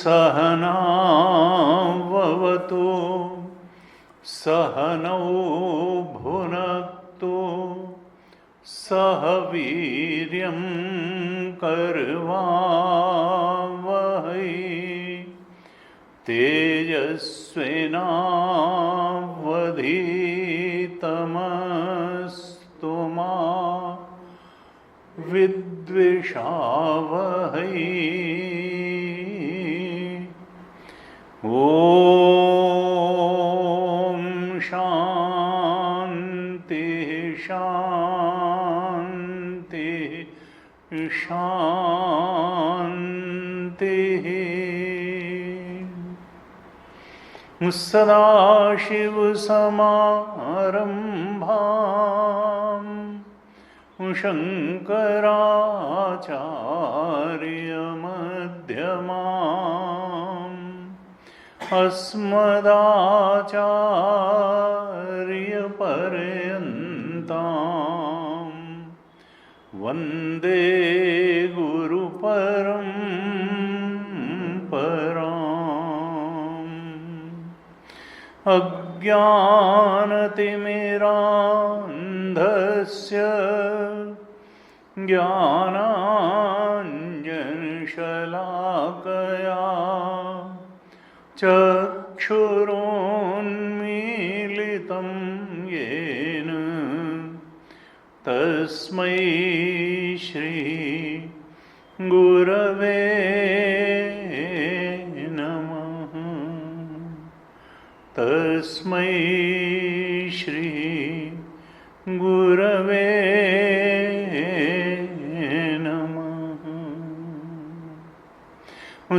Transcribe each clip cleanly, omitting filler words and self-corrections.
सहनाववतु सहनौ भुनक्तु सह वीर्यं करवावहै तेजस्विनावधीतमस्तु मा विद्विषावहै। ॐ शान्ति शान्ति शान्तिः। सदाशिवसमारम्भां शङ्कराचार्यमध्यमाम् अस्मदाचार्यपर्यन्तां वन्दे गुरुपरम्पराम्। अज्ञानतिमिरान्धस्य ज्ञानाञ्जनशलाकया चक्षुरोन्मीलितं येन तस्मै श्री गुरवे नमः। तस्मै श्री गुरवे नमः।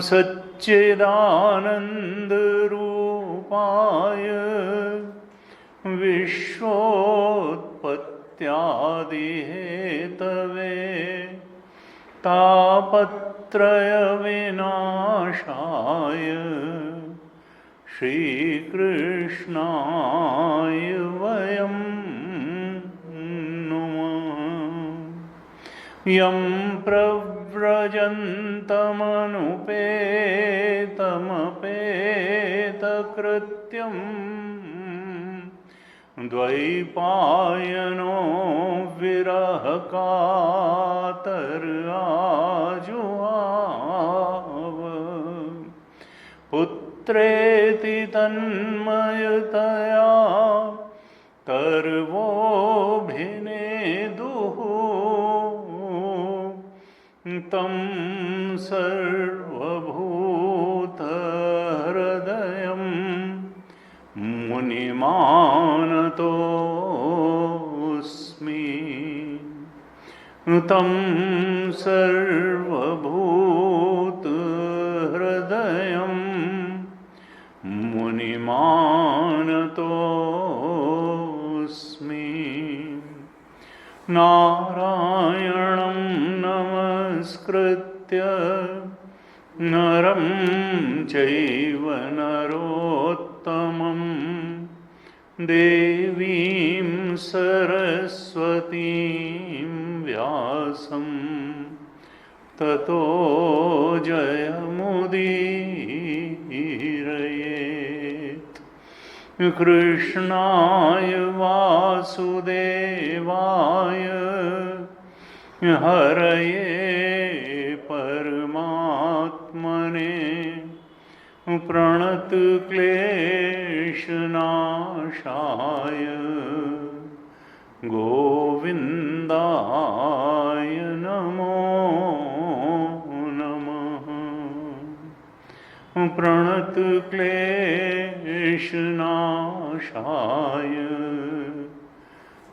सच्चिदानन्दरूपाय विश्वोत्पत्त्यादिहेतवे तापत्रयविनाशाय श्रीकृष्णाय वयं नुमः। यं प्रव्रजन्तमनुपेतमपेतकृत्यं द्वैपायनो विरहकातराजुहाव पुत्रेति तन्मयतया तर्वोऽभिनेदुः तं सर्वभूतहृदयं मुनिमानतोऽस्मि। तं सर्वभूतहृदयं मुनिमानतोऽस्मि। नारायणं नमस्कृत्य नरं चैव नरोत्तमं देवीं सरस्वतीं व्यासं ततो जयमुदीरयेत्। कृष्णाय वासुदेवाय हरये परमात्मने प्रणतक्लेशनाशाय गोविन्दाय नमो नमः। प्रणतक्लेशनाशाय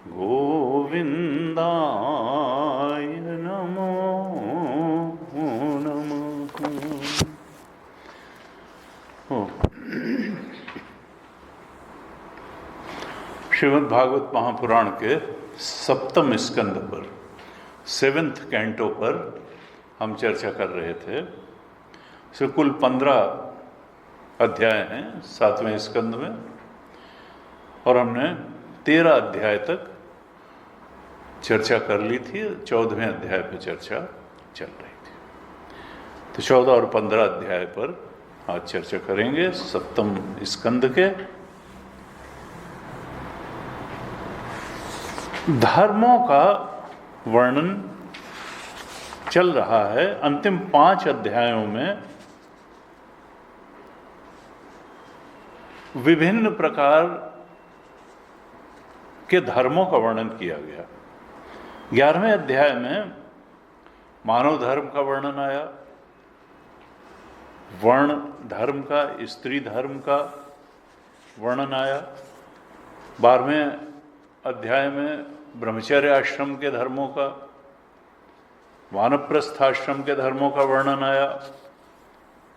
गोविन्दाय नमो नमः। श्रीमद् भागवत महापुराण के सप्तम स्कंद पर, 7th कैंटो पर हम चर्चा कर रहे थे। सो कुल 15 अध्याय हैं 7वें स्कंद में, और हमने 13 अध्याय तक चर्चा कर ली थी। 14वें अध्याय पर चर्चा चल रही थी। तो 14 और 15 अध्याय पर आज चर्चा करेंगे, सप्तम स्कंद के। धर्मों का वर्णन चल रहा है। अंतिम 5 अध्यायों में विभिन्न प्रकार के धर्मों का वर्णन किया गया। 11वें अध्याय में मानव धर्म का वर्णन आया, वर्ण धर्म का, स्त्री धर्म का वर्णन आया। 12वें अध्याय में ब्रह्मचर्य आश्रम के धर्मों का, वानप्रस्थ आश्रम के धर्मों का वर्णन आया।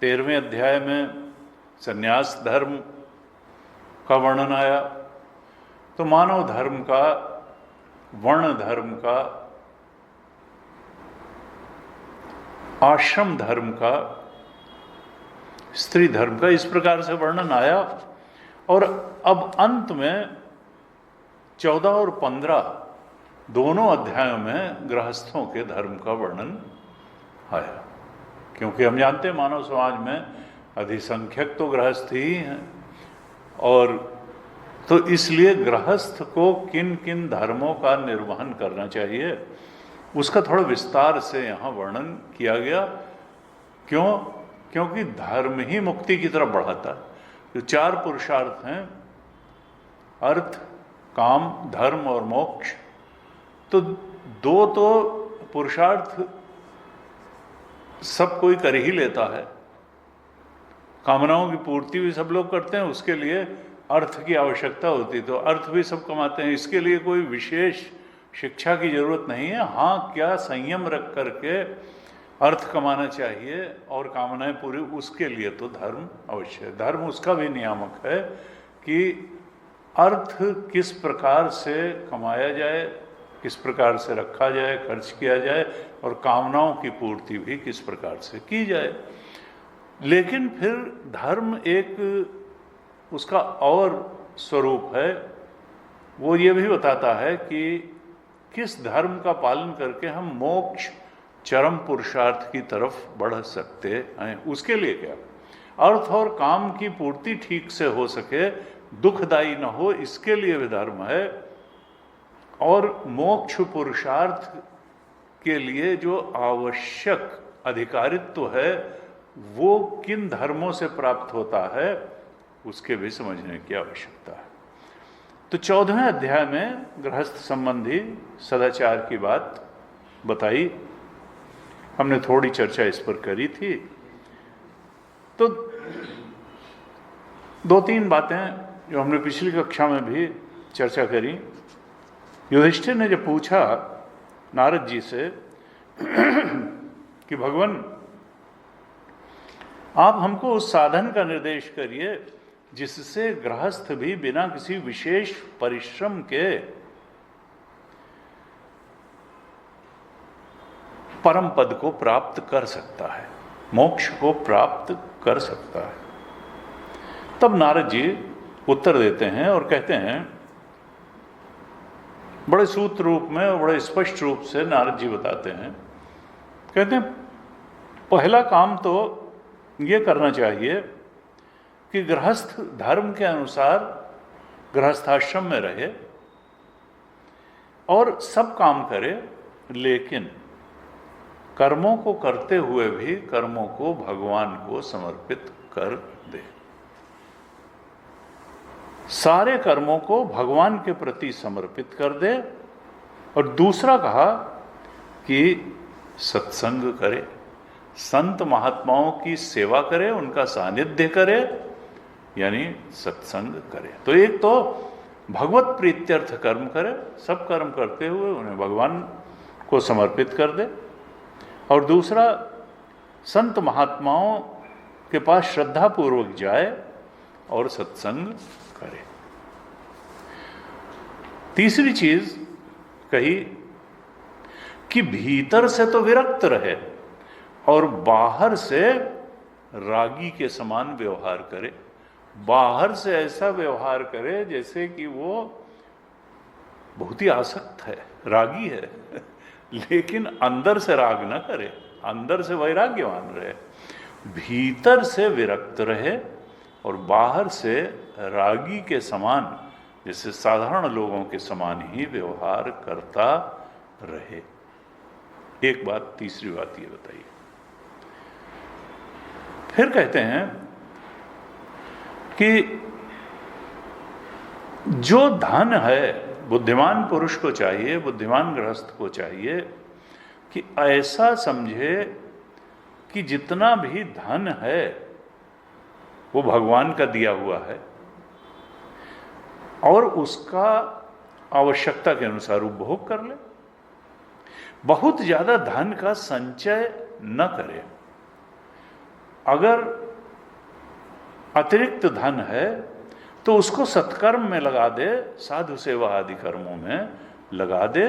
13वें अध्याय में संन्यास धर्म का वर्णन आया। तो मानव धर्म का, वर्ण धर्म का, आश्रम धर्म का, स्त्री धर्म का, इस प्रकार से वर्णन आया। और अब अंत में 14 और 15 दोनों अध्यायों में गृहस्थों के धर्म का वर्णन आया, क्योंकि हम जानते हैं मानव समाज में अधिसंख्यक तो गृहस्थ ही हैं, और तो इसलिए गृहस्थ को किन किन धर्मों का निर्वहन करना चाहिए उसका थोड़ा विस्तार से यहाँ वर्णन किया गया। क्यों? क्योंकि धर्म ही मुक्ति की तरफ बढ़ाता है। जो 4 पुरुषार्थ हैं, अर्थ, काम, धर्म और मोक्ष, तो 2 तो पुरुषार्थ सब कोई कर ही लेता है। कामनाओं की पूर्ति भी सब लोग करते हैं, उसके लिए अर्थ की आवश्यकता होती, तो अर्थ भी सब कमाते हैं। इसके लिए कोई विशेष शिक्षा की जरूरत नहीं है। हाँ, क्या संयम रख करके अर्थ कमाना चाहिए और कामनाएं पूरी, उसके लिए तो धर्म अवश्य है। धर्म उसका भी नियामक है कि अर्थ किस प्रकार से कमाया जाए, किस प्रकार से रखा जाए, खर्च किया जाए, और कामनाओं की पूर्ति भी किस प्रकार से की जाए। लेकिन फिर धर्म एक उसका और स्वरूप है। वो ये भी बताता है कि किस धर्म का पालन करके हम मोक्ष, चरम पुरुषार्थ की तरफ बढ़ सकते हैं। उसके लिए क्या? अर्थ और काम की पूर्ति ठीक से हो सके, दुखदायी न हो, इसके लिए भी धर्म है। और मोक्ष पुरुषार्थ के लिए जो आवश्यक अधिकारित्व है वो किन धर्मों से प्राप्त होता है उसके भी समझने की आवश्यकता है। तो 14वें अध्याय में गृहस्थ संबंधी सदाचार की बात बताई। हमने थोड़ी चर्चा इस पर करी थी। तो 2-3 बातें जो हमने पिछली कक्षा में भी चर्चा करी। युधिष्ठिर ने जब पूछा नारद जी से कि भगवान आप हमको उस साधन का निर्देश करिए जिससे गृहस्थ भी बिना किसी विशेष परिश्रम के परम पद को प्राप्त कर सकता है, मोक्ष को प्राप्त कर सकता है। तब नारद जी उत्तर देते हैं और कहते हैं, बड़े सूत्र रूप में और बड़े स्पष्ट रूप से नारद जी बताते हैं, कहते हैं पहला काम तो ये करना चाहिए कि गृहस्थ धर्म के अनुसार गृहस्थाश्रम में रहे और सब काम करे, लेकिन कर्मों को करते हुए भी कर्मों को भगवान को समर्पित कर दे। सारे कर्मों को भगवान के प्रति समर्पित कर दे। और दूसरा कहा कि सत्संग करे, संत महात्माओं की सेवा करे, उनका सानिध्य करे, यानी सत्संग करे। तो एक तो भगवत प्रीत्यर्थ कर्म करे, सब कर्म करते हुए उन्हें भगवान को समर्पित कर दे। और दूसरा संत महात्माओं के पास श्रद्धापूर्वक जाए और सत्संग करे। तीसरी चीज कही कि भीतर से तो विरक्त रहे और बाहर से रागी के समान व्यवहार करे। बाहर से ऐसा व्यवहार करे जैसे कि वो बहुत ही आसक्त है, रागी है, लेकिन अंदर से राग न करे, अंदर से वैराग्यवान रहे। भीतर से विरक्त रहे और बाहर से रागी के समान, जैसे साधारण लोगों के समान ही व्यवहार करता रहे। एक बात, तीसरी बात ये बताइए। फिर कहते हैं कि जो धन है, बुद्धिमान पुरुष को चाहिए, बुद्धिमान गृहस्थ को चाहिए कि ऐसा समझे कि जितना भी धन है वो भगवान का दिया हुआ है और उसका आवश्यकता के अनुसार उपभोग कर ले। बहुत ज्यादा धन का संचय न करे। अगर अतिरिक्त धन है तो उसको सत्कर्म में लगा दे, साधु सेवा आदि कर्मों में लगा दे,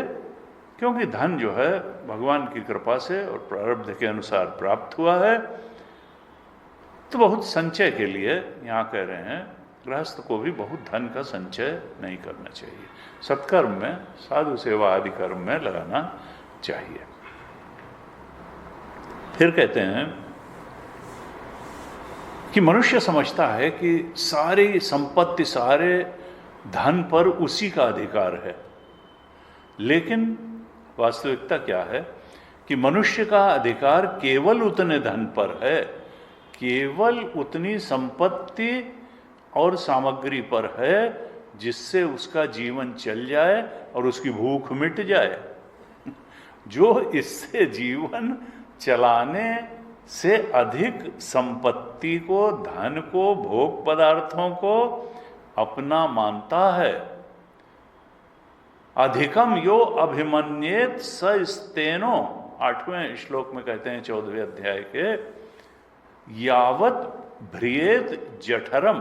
क्योंकि धन जो है भगवान की कृपा से और प्रारब्ध के अनुसार प्राप्त हुआ है। तो बहुत संचय के लिए यहाँ कह रहे हैं गृहस्थ को भी बहुत धन का संचय नहीं करना चाहिए, सत्कर्म में, साधु सेवा आदि कर्म में लगाना चाहिए। फिर कहते हैं कि मनुष्य समझता है कि सारी संपत्ति, सारे धन पर उसी का अधिकार है, लेकिन वास्तविकता क्या है कि मनुष्य का अधिकार केवल उतने धन पर है, केवल उतनी संपत्ति और सामग्री पर है जिससे उसका जीवन चल जाए और उसकी भूख मिट जाए। जो इससे जीवन चलाने से अधिक संपत्ति को, धन को, भोग पदार्थों को अपना मानता है, अधिकम यो अभिमन्येत स स्तेनो, 8वें श्लोक में कहते हैं 14वें अध्याय के, यावत भ्रियेत जठरम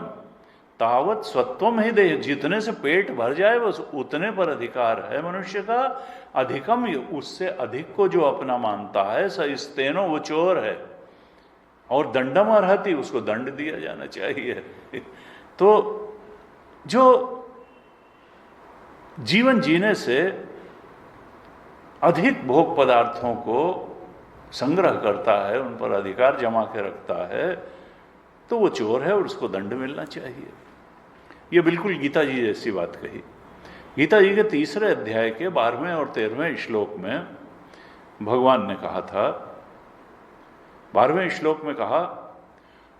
तावत स्वत्वम ही दे। जितने से पेट भर जाए बस उतने पर अधिकार है मनुष्य का। अधिकम, उससे अधिक को जो अपना मानता है, स स्तेनो, वो चोर है। और दंडम अर्हति, उसको दंड दिया जाना चाहिए। तो जो जीवन जीने से अधिक भोग पदार्थों को संग्रह करता है, उन पर अधिकार जमा के रखता है, तो वो चोर है और उसको दंड मिलना चाहिए। ये बिल्कुल गीता जी जैसी बात कही। गीता जी के 3 अध्याय के 12वें और 13वें श्लोक में भगवान ने कहा था, 12वें श्लोक में कहा,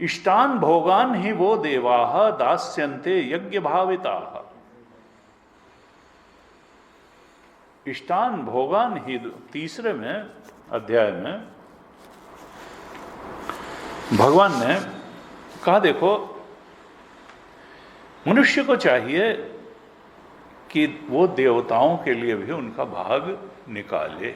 इष्टान भोगान ही वो देवाः दास्यन्ते यज्ञ भाविताः। इष्टान भोगान ही, 3वें अध्याय में भगवान ने कहा, देखो मनुष्य को चाहिए कि वो देवताओं के लिए भी उनका भाग निकाले,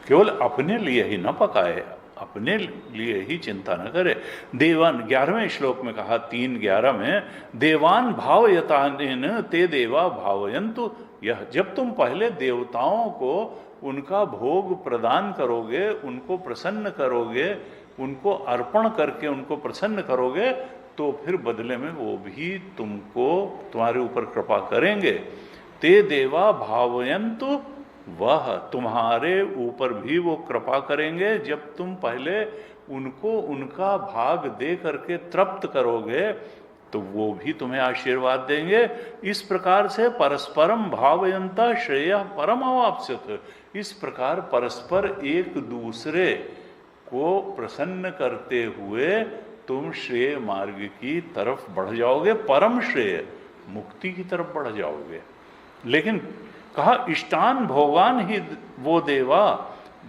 केवल अपने लिए ही न पकाए, अपने लिए ही चिंता न करे। देवान, 11वें श्लोक में कहा, 3:11 में, देवान भावयतानेन ते देवा भावयन्तु यह। जब तुम पहले देवताओं को उनका भोग प्रदान करोगे, उनको प्रसन्न करोगे, उनको अर्पण करके उनको प्रसन्न करोगे, तो फिर बदले में वो भी तुमको, तुम्हारे ऊपर कृपा करेंगे। ते देवा भावयन्तु वह तुम्हारे ऊपर भी वो कृपा करेंगे जब तुम पहले उनको उनका भाग दे करके तृप्त करोगे, तो वो भी तुम्हें आशीर्वाद देंगे। इस प्रकार से परस्परम भावयंता श्रेय परम अवाप्स्यत, इस प्रकार परस्पर एक दूसरे को प्रसन्न करते हुए तुम श्रेय मार्ग की तरफ बढ़ जाओगे, परम श्रेय मुक्ति की तरफ बढ़ जाओगे। लेकिन कहा इष्टान भोगान ही वो देवा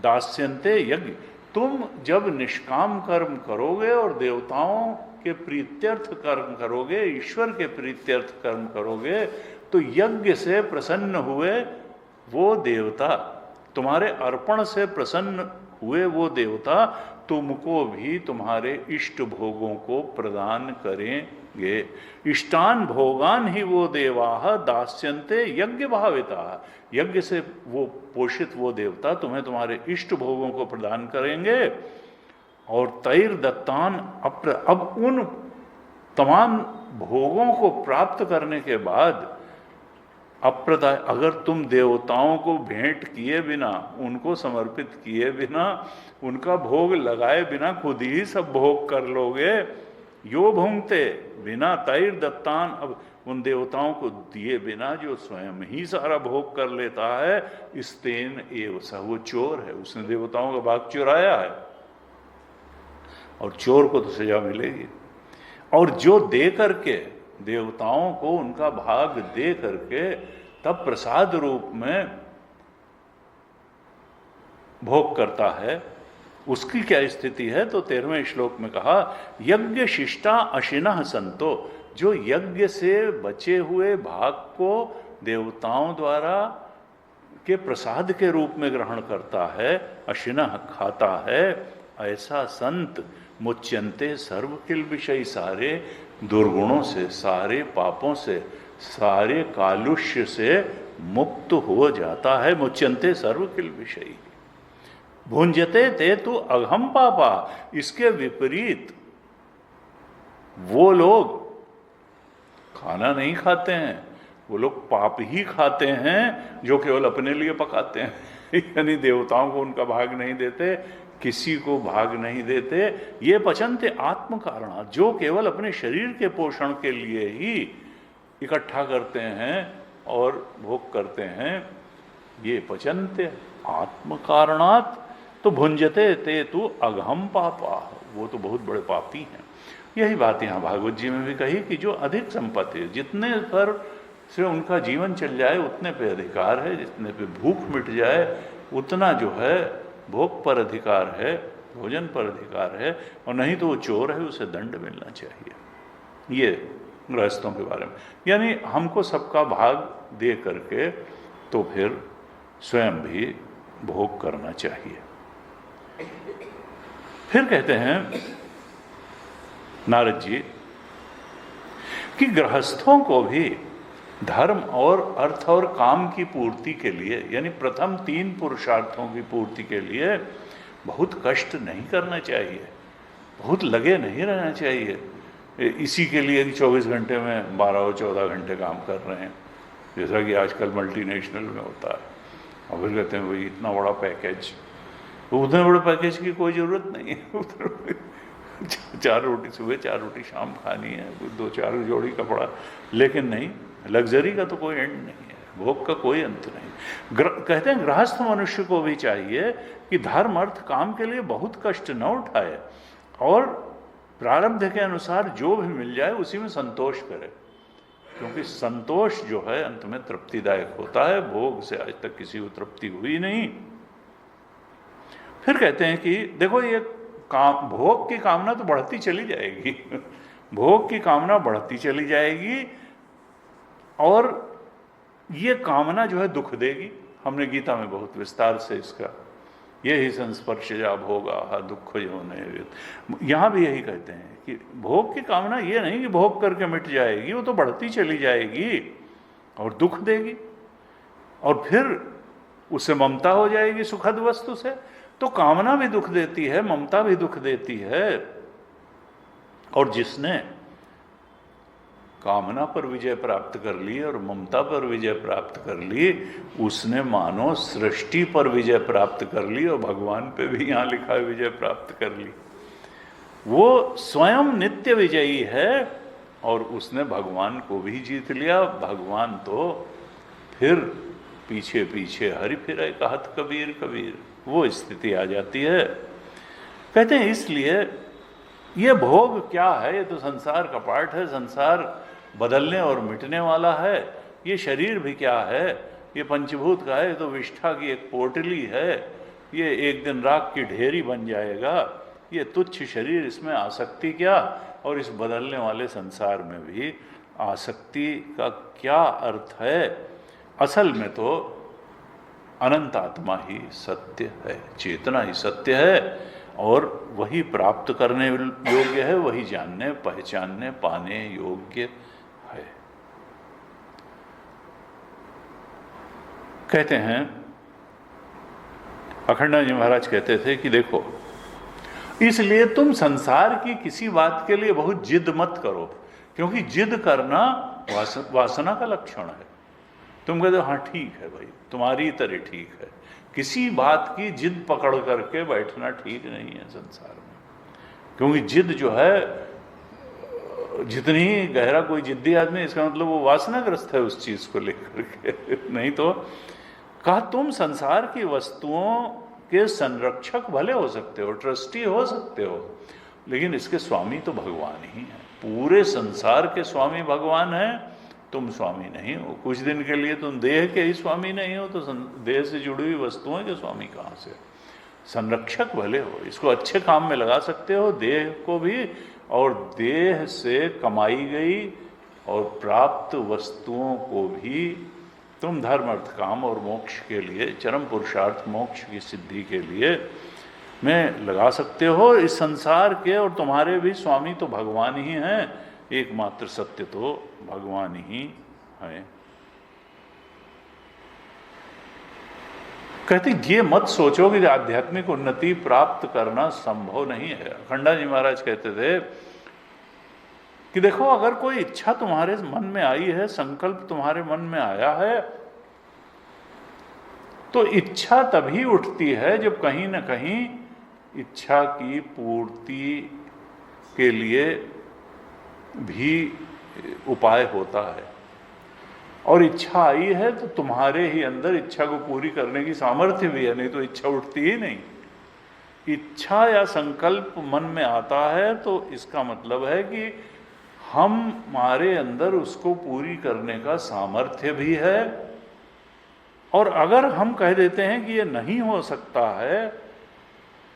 दास्यन्ते यज्ञ, तुम जब निष्काम कर्म करोगे और देवताओं के प्रीत्यर्थ कर्म करोगे, ईश्वर के प्रीत्यर्थ कर्म करोगे, तो यज्ञ से प्रसन्न हुए वो देवता, तुम्हारे अर्पण से प्रसन्न हुए वो देवता तुमको भी तुम्हारे इष्ट भोगों को प्रदान करेंगे। इष्टान भोगान ही वो देवाह दास्यन्ते यज्ञ भाविता, यज्ञ से वो पोषित वो देवता तुम्हें तुम्हारे इष्ट भोगों को प्रदान करेंगे। और तैर दत्तान अब उन तमाम भोगों को प्राप्त करने के बाद अप्रदाय, अगर तुम देवताओं को भेंट किए बिना, उनको समर्पित किए बिना, उनका भोग लगाए बिना खुद ही सब भोग कर लोगे, यो भूंगते बिना तैर दत्तान, अब उन देवताओं को दिए बिना जो स्वयं ही सारा भोग कर लेता है, स्तेन एव स, वो चोर है, उसने देवताओं का भाग चुराया है और चोर को तो सजा मिलेगी। और जो दे करके देवताओं को उनका भाग दे करके तब प्रसाद रूप में भोग करता है, उसकी क्या स्थिति है? तो 13वें श्लोक में कहा यज्ञ शिष्टा अशिनः संतो, जो यज्ञ से बचे हुए भाग को देवताओं द्वारा के प्रसाद के रूप में ग्रहण करता है, अशिनः खाता है, ऐसा संत मुच्यन्ते सर्व किल विषय, सारे दुर्गुणों से, सारे पापों से, सारे कालुष्य से मुक्त हो जाता है। मुच्यन्ते सर्व किल विषय भुंजते ते तु अघम पापा, इसके विपरीत वो लोग खाना नहीं खाते हैं, वो लोग पाप ही खाते हैं जो केवल अपने लिए पकाते हैं यानी देवताओं को उनका भाग नहीं देते, किसी को भाग नहीं देते। ये पचन्ते आत्म कारण, जो केवल अपने शरीर के पोषण के लिए ही इकट्ठा करते हैं और भोग करते हैं, ये पचन्ते आत्म कारणात् तो भुंजते ते तु अघम पापा, वो तो बहुत बड़े पापी हैं। यही बात यहाँ भागवत जी में भी कही कि जो अधिक संपत्ति है, जितने पर से उनका जीवन चल जाए उतने पे अधिकार है, जितने पे भूख मिट जाए उतना जो है भोग पर अधिकार है, भोजन पर अधिकार है, और नहीं तो वो चोर है, उसे दंड मिलना चाहिए। ये गृहस्थों के बारे में, यानी हमको सबका भाग दे करके तो फिर स्वयं भी भोग करना चाहिए। फिर कहते हैं नारद जी कि गृहस्थों को भी धर्म और अर्थ और काम की पूर्ति के लिए, यानी प्रथम 3 पुरुषार्थों की पूर्ति के लिए बहुत कष्ट नहीं करना चाहिए, बहुत लगे नहीं रहना चाहिए। इसी के लिए 24 घंटे में 12 और 14 घंटे काम कर रहे हैं, जैसा कि आजकल मल्टीनेशनल में होता है। और फिर कहते हैं भाई इतना बड़ा पैकेज, उतने बड़े पैकेज की कोई ज़रूरत नहीं है 4 रोटी सुबह 4 रोटी शाम खानी है, 2-4 जोड़ी कपड़ा, लेकिन नहीं, लग्जरी का तो कोई एंड नहीं है, भोग का कोई अंत नहीं। कहते हैं गृहस्थ मनुष्य को भी चाहिए कि धर्म अर्थ काम के लिए बहुत कष्ट न उठाए और प्रारब्ध के अनुसार जो भी मिल जाए उसी में संतोष करे, क्योंकि संतोष जो है अंत में तृप्तिदायक होता है, भोग से आज तक किसी को तृप्ति हुई नहीं। फिर कहते हैं कि देखो ये काम, भोग की कामना तो बढ़ती चली जाएगी भोग की कामना बढ़ती चली जाएगी और ये कामना जो है दुख देगी। हमने गीता में बहुत विस्तार से इसका, ये ही संस्पर्शजा भोगा दुख जो नहीं, यहाँ भी यही कहते हैं कि भोग की कामना ये नहीं कि भोग करके मिट जाएगी, वो तो बढ़ती चली जाएगी और दुख देगी, और फिर उससे ममता हो जाएगी सुखद वस्तु से। तो कामना भी दुख देती है, ममता भी दुख देती है, और जिसने कामना पर विजय प्राप्त कर ली और ममता पर विजय प्राप्त कर ली, उसने मानो सृष्टि पर विजय प्राप्त कर ली और भगवान पे भी यहाँ लिखा है विजय प्राप्त कर ली। वो स्वयं नित्य विजयी है और उसने भगवान को भी जीत लिया। भगवान तो फिर पीछे पीछे हरि फिरे कहत कबीर कबीर, वो स्थिति आ जाती है। कहते हैं इसलिए ये भोग क्या है, ये तो संसार का पार्ट है, संसार बदलने और मिटने वाला है। ये शरीर भी क्या है, ये पंचभूत का है, ये तो विष्ठा की एक पोटली है, ये एक दिन राख की ढेरी बन जाएगा। ये तुच्छ शरीर, इसमें आसक्ति क्या, और इस बदलने वाले संसार में भी आसक्ति का क्या अर्थ है। असल में तो अनंत आत्मा ही सत्य है, चेतना ही सत्य है और वही प्राप्त करने योग्य है, वही जानने पहचानने पाने योग्य है। कहते हैं अखंडानंद जी महाराज कहते थे कि देखो, इसलिए तुम संसार की किसी बात के लिए बहुत जिद मत करो, क्योंकि जिद करना वासना का लक्षण है। तुम कहते हो हाँ ठीक है भाई, तुम्हारी तरह ठीक है, किसी बात की जिद पकड़ करके बैठना ठीक नहीं है संसार में। क्योंकि जिद जो है, जितनी गहरा कोई जिद्दी आदमी, इसका मतलब वो वासनाग्रस्त है उस चीज को लेकर के। नहीं तो कहा तुम संसार की वस्तुओं के संरक्षक भले हो सकते हो, ट्रस्टी हो सकते हो, लेकिन इसके स्वामी तो भगवान ही है। पूरे संसार के स्वामी भगवान हैं, तुम स्वामी नहीं हो। कुछ दिन के लिए तुम देह के ही स्वामी नहीं हो, तो देह से जुड़ी हुई वस्तुओं के स्वामी कहाँ से? संरक्षक भले हो, इसको अच्छे काम में लगा सकते हो, देह को भी, और देह से कमाई गई और प्राप्त वस्तुओं को भी तुम धर्म अर्थ काम और मोक्ष के लिए, चरम पुरुषार्थ मोक्ष की सिद्धि के लिए में लगा सकते हो। इस संसार के और तुम्हारे भी स्वामी तो भगवान ही हैं, एकमात्र सत्य तो भगवान ही है। कहते ये मत सोचो कि आध्यात्मिक उन्नति प्राप्त करना संभव नहीं है। अखंडानंद जी महाराज कहते थे कि देखो, अगर कोई इच्छा तुम्हारे मन में आई है, संकल्प तुम्हारे मन में आया है, तो इच्छा तभी उठती है जब कहीं ना कहीं इच्छा की पूर्ति के लिए भी उपाय होता है। और इच्छा आई है तो तुम्हारे ही अंदर इच्छा को पूरी करने की सामर्थ्य भी है, नहीं तो इच्छा उठती ही नहीं। इच्छा या संकल्प मन में आता है तो इसका मतलब है कि हमारे अंदर उसको पूरी करने का सामर्थ्य भी है। और अगर हम कह देते हैं कि ये नहीं हो सकता है,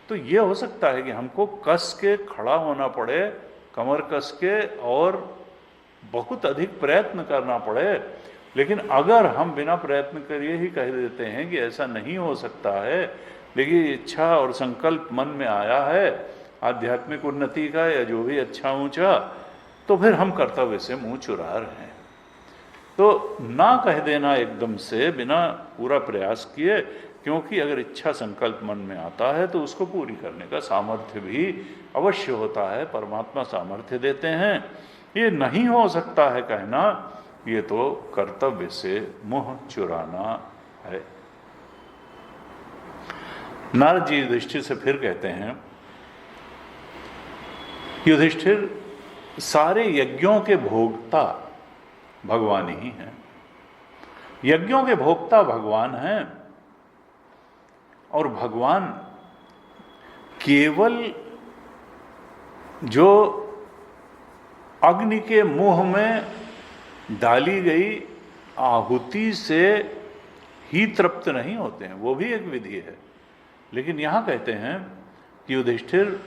तो ये हो सकता है कि हमको कस के खड़ा होना पड़े, कमर कस के, और बहुत अधिक प्रयत्न करना पड़े। लेकिन अगर हम बिना प्रयत्न करिए ही कह देते हैं कि ऐसा नहीं हो सकता है, लेकिन इच्छा और संकल्प मन में आया है आध्यात्मिक उन्नति का या जो भी अच्छा ऊंचा, तो फिर हम कर्तव्य से मुंह चुरा रहे हैं। तो ना कह देना एकदम से बिना पूरा प्रयास किए, क्योंकि अगर इच्छा संकल्प मन में आता है तो उसको पूरी करने का सामर्थ्य भी अवश्य होता है, परमात्मा सामर्थ्य देते हैं। ये नहीं हो सकता है कहना, ये तो कर्तव्य से मुंह चुराना है। नारद जी युधिष्ठिर से फिर कहते हैं, युधिष्ठिर, सारे यज्ञों के भोक्ता भगवान ही हैं। यज्ञों के भोक्ता भगवान हैं, और भगवान केवल जो अग्नि के मुंह में डाली गई आहुति से ही तृप्त नहीं होते हैं, वो भी एक विधि है। लेकिन यहां कहते हैं कि युधिष्ठिर,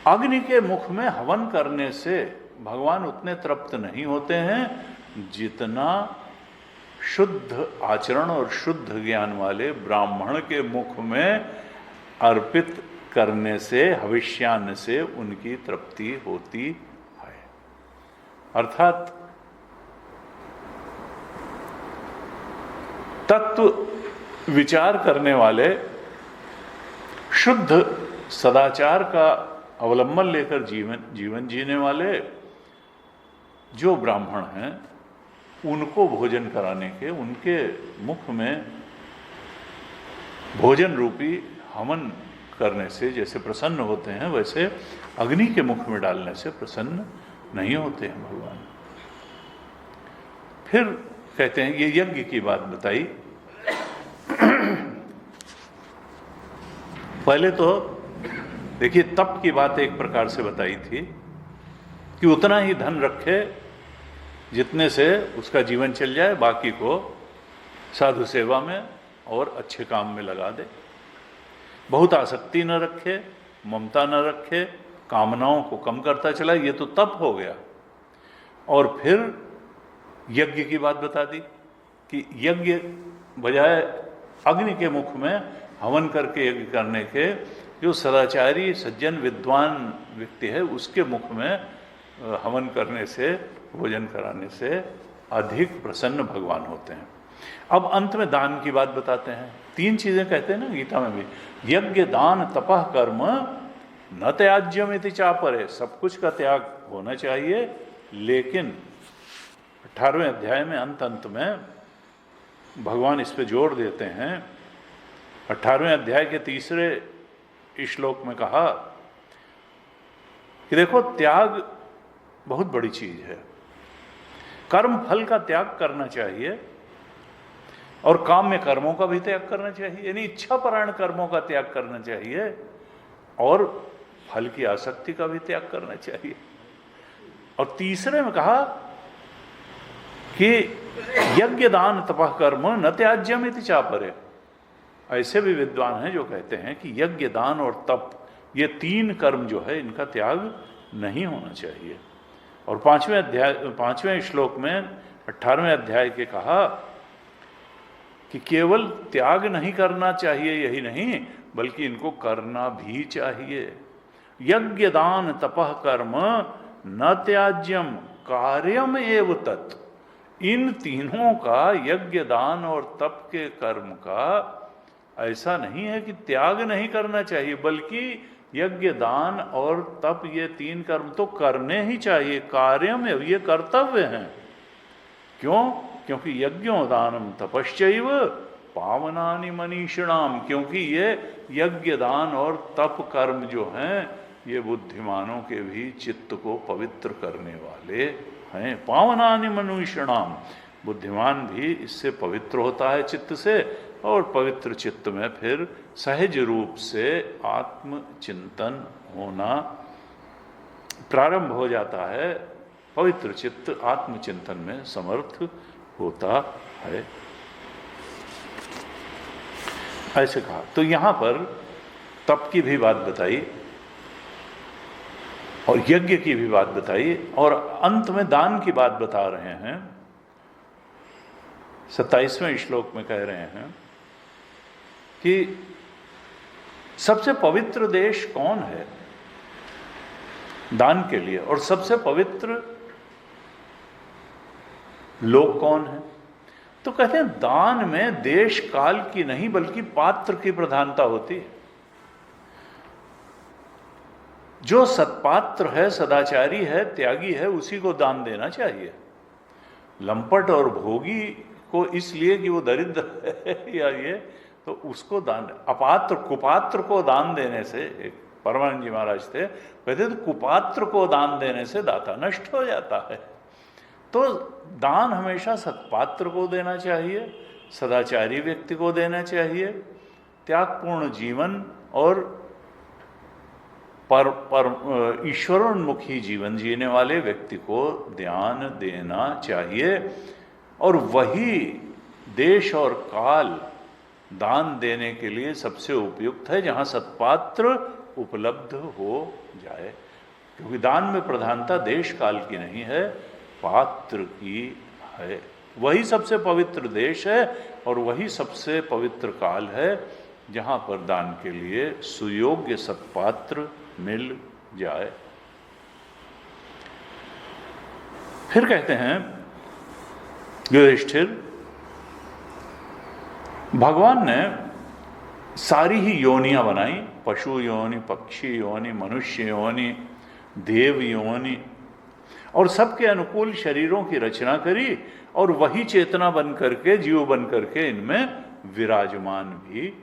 अग्नि के मुख में हवन करने से भगवान उतने तृप्त नहीं होते हैं जितना शुद्ध आचरण और शुद्ध ज्ञान वाले ब्राह्मण के मुख में अर्पित करने से, हविष्यान्न से उनकी तृप्ति होती है। अर्थात तत्व विचार करने वाले, शुद्ध सदाचार का अवलंबन लेकर जीवन जीने वाले जो ब्राह्मण हैं उनको भोजन कराने के, उनके मुख में भोजन रूपी हवन करने से जैसे प्रसन्न होते हैं, वैसे अग्नि के मुख में डालने से प्रसन्न नहीं होते हैं भगवान। फिर कहते हैं, ये यज्ञ की बात बताई। पहले तो देखिए तप की बात एक प्रकार से बताई थी कि उतना ही धन रखे जितने से उसका जीवन चल जाए, बाकी को साधु सेवा में और अच्छे काम में लगा दे। बहुत आसक्ति न रखे, ममता न रखे, कामनाओं को कम करता चला, ये तो तप हो गया। और फिर यज्ञ की बात बता दी कि यज्ञ बजाय अग्नि के मुख में हवन करके यज्ञ करने के, जो सदाचारी सज्जन विद्वान व्यक्ति है उसके मुख में हवन करने से, भोजन कराने से अधिक प्रसन्न भगवान होते हैं। अब अंत में दान की बात बताते हैं। 3 चीजें कहते हैं ना गीता में भी, यज्ञ दान तपः कर्म न त्याज्यमिति चापरे। सब कुछ का त्याग होना चाहिए, लेकिन 18वें अध्याय में अंत में भगवान इस पे जोर देते हैं। 18वें अध्याय के 3 श्लोक में कहा कि देखो त्याग बहुत बड़ी चीज है। कर्म फल का त्याग करना चाहिए और काम में कर्मों का भी त्याग करना चाहिए, यानी इच्छापरायण कर्मों का त्याग करना चाहिए और फल की आसक्ति का भी त्याग करना चाहिए। और तीसरे में कहा कि यज्ञ दान तपः कर्म न त्याज्यमिति चापरे। ऐसे भी विद्वान हैं जो कहते हैं कि यज्ञ दान और तप, ये 3 कर्म जो है इनका त्याग नहीं होना चाहिए। और 5वें श्लोक में 18वें अध्याय के कहा कि केवल त्याग नहीं करना चाहिए, यही नहीं बल्कि इनको करना भी चाहिए। यज्ञ दान तपः कर्म न त्याज्यम कार्यम एव तत्। इन तीनों का, यज्ञ दान और तप के कर्म का, ऐसा नहीं है कि त्याग नहीं करना चाहिए, बल्कि यज्ञ दान और तप, ये 3 कर्म तो करने ही चाहिए। कार्यम एव, ये कर्तव्य हैं। क्यों? क्योंकि यज्ञों दानम तपश्चैव पावनानि मनीषिणाम। क्योंकि ये यज्ञ दान और तप कर्म जो हैं ये बुद्धिमानों के भी चित्त को पवित्र करने वाले हैं। पावनानि मनीषिणाम, बुद्धिमान भी इससे पवित्र होता है चित्त से, और पवित्र चित्त में फिर सहज रूप से आत्मचिंतन होना प्रारंभ हो जाता है। पवित्र चित्त आत्मचिंतन में समर्थ होता है, ऐसे कहा। तो यहां पर तप की भी बात बताई और यज्ञ की भी बात बताई, और अंत में दान की बात बता रहे हैं। 27वें श्लोक में कह रहे हैं कि सबसे पवित्र देश कौन है दान के लिए, और सबसे पवित्र लोग कौन है? तो कहते हैं दान में देश काल की नहीं बल्कि पात्र की प्रधानता होती है। जो सत्पात्र है, सदाचारी है, त्यागी है, उसी को दान देना चाहिए। लंपट और भोगी को इसलिए कि वो दरिद्र है या ये, तो उसको दान, अपात्र कुपात्र को दान देने से, एक परमानंद जी महाराज थे, कहते तो कुपात्र को दान देने से दाता नष्ट हो जाता है। तो दान हमेशा सत्पात्र को देना चाहिए, सदाचारी व्यक्ति को देना चाहिए, त्यागपूर्ण जीवन और ईश्वरोन्मुखी जीवन जीने वाले व्यक्ति को ध्यान देना चाहिए। और वही देश और काल दान देने के लिए सबसे उपयुक्त है, जहाँ सत्पात्र उपलब्ध हो जाए। क्योंकि दान में प्रधानता देश काल की नहीं है, पात्र की है। वही सबसे पवित्र देश है और वही सबसे पवित्र काल है जहाँ पर दान के लिए सुयोग्य सत्पात्र मिल जाए। फिर कहते हैं युधिष्ठिर, भगवान ने सारी ही योनियां बनाई, पशु योनि, पक्षी योनि, मनुष्य योनि, देव योनि, और सबके अनुकूल शरीरों की रचना करी, और वही चेतना बन करके, जीव बन करके इनमें विराजमान भी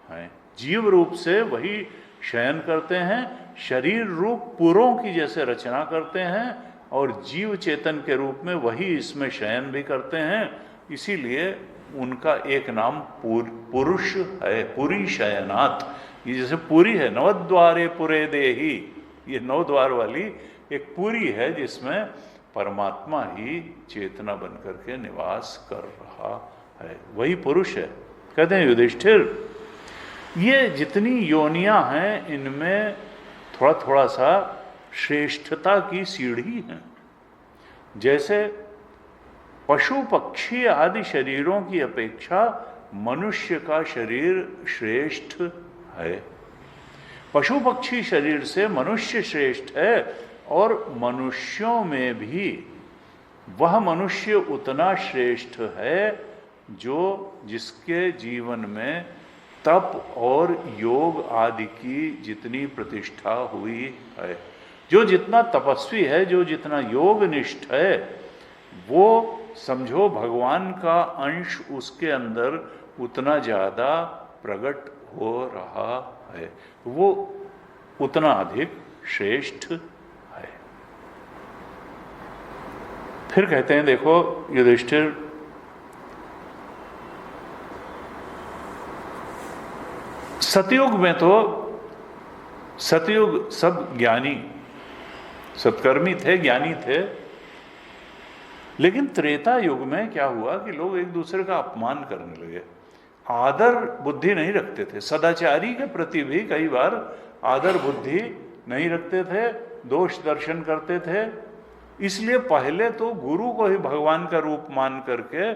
हैं। जीव रूप से वही शयन करते हैं, शरीर रूप पुरों की जैसे रचना करते हैं, और जीव चेतन के रूप में वही इसमें शयन भी करते हैं। इसीलिए उनका एक नाम पुरुष है, पुरी शयनाथ। ये जैसे पुरी है, नवद्वारे पुरे देही, ये 9 द्वार वाली एक पुरी है जिसमें परमात्मा ही चेतना बन करके निवास कर रहा है, वही पुरुष है। कहते हैं युधिष्ठिर, ये जितनी योनियां हैं इनमें थोड़ा थोड़ा सा श्रेष्ठता की सीढ़ी है। जैसे पशु पक्षी आदि शरीरों की अपेक्षा मनुष्य का शरीर श्रेष्ठ है। पशु पक्षी शरीर से मनुष्य श्रेष्ठ है, और मनुष्यों में भी वह मनुष्य उतना श्रेष्ठ है जो जिसके जीवन में तप और योग आदि की जितनी प्रतिष्ठा हुई है। जो जितना तपस्वी है, जो जितना योग निष्ठ है, वो समझो भगवान का अंश उसके अंदर उतना ज़्यादा प्रकट हो रहा है, वो उतना अधिक श्रेष्ठ है। फिर कहते हैं, देखो युधिष्ठिर, सतयुग में तो सतयुग सब ज्ञानी सत्कर्मी थे, ज्ञानी थे, लेकिन त्रेता युग में क्या हुआ कि लोग एक दूसरे का अपमान करने लगे, आदर बुद्धि नहीं रखते थे। सदाचारी के प्रति भी कई बार आदर बुद्धि नहीं रखते थे, दोष दर्शन करते थे। इसलिए पहले तो गुरु को ही भगवान का रूप मान करके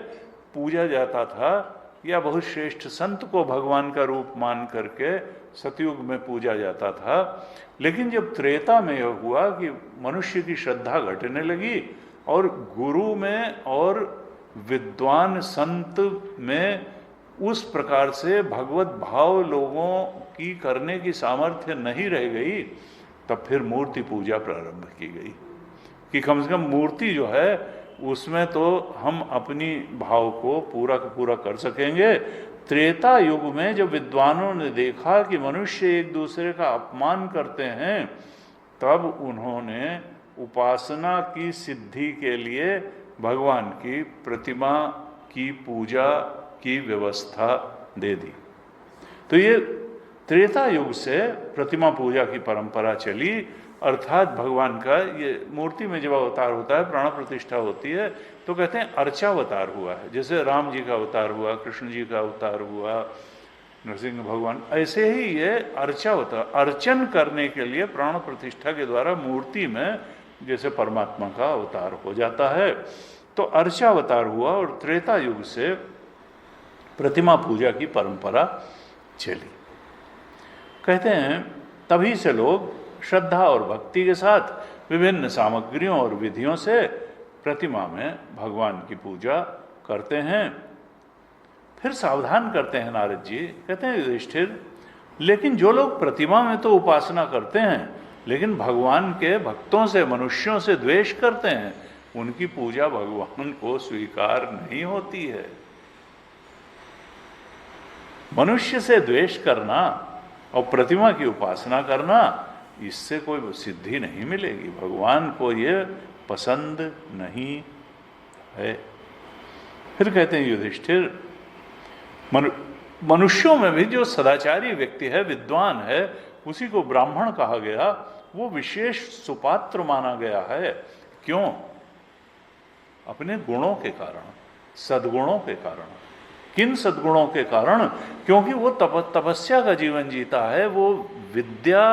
पूजा जाता था, या बहुत श्रेष्ठ संत को भगवान का रूप मान करके सतयुग में पूजा जाता था। लेकिन जब त्रेता में यह हुआ कि मनुष्य की श्रद्धा घटने लगी, और गुरु में और विद्वान संत में उस प्रकार से भगवत भाव लोगों की करने की सामर्थ्य नहीं रह गई, तब फिर मूर्ति पूजा प्रारंभ की गई कि कम से कम मूर्ति जो है उसमें तो हम अपनी भाव को पूरा का पूरा कर सकेंगे। त्रेता युग में जब विद्वानों ने देखा कि मनुष्य एक दूसरे का अपमान करते हैं, तब उन्होंने उपासना की सिद्धि के लिए भगवान की प्रतिमा की पूजा की व्यवस्था दे दी। तो ये त्रेता युग से प्रतिमा पूजा की परंपरा चली, अर्थात भगवान का ये मूर्ति में जब अवतार होता है, प्राण प्रतिष्ठा होती है, तो कहते हैं अर्चावतार हुआ है। जैसे राम जी का अवतार हुआ, कृष्ण जी का अवतार हुआ, नरसिंह भगवान, ऐसे ही ये अर्चावतार, अर्चन करने के लिए प्राण प्रतिष्ठा के द्वारा मूर्ति में जैसे परमात्मा का अवतार हो जाता है, तो अर्चावतार हुआ। और त्रेता युग से प्रतिमा पूजा की परंपरा चली। कहते हैं तभी से लोग श्रद्धा और भक्ति के साथ विभिन्न सामग्रियों और विधियों से प्रतिमा में भगवान की पूजा करते हैं। फिर सावधान करते हैं नारद जी, कहते हैं युधिष्ठिर, लेकिन जो लोग प्रतिमा में तो उपासना करते हैं, लेकिन भगवान के भक्तों से, मनुष्यों से द्वेष करते हैं, उनकी पूजा भगवान को स्वीकार नहीं होती है। मनुष्य से द्वेष करना और प्रतिमा की उपासना करना, इससे कोई सिद्धि नहीं मिलेगी, भगवान को ये पसंद नहीं है। फिर कहते हैं युधिष्ठिर, मनुष्यों में भी जो सदाचारी व्यक्ति है, विद्वान है, उसी को ब्राह्मण कहा गया, वो विशेष सुपात्र माना गया है। क्यों? अपने गुणों के कारण, सद्गुणों के कारण। किन सद्गुणों के कारण? क्योंकि वो तपस्या का जीवन जीता है, वो विद्या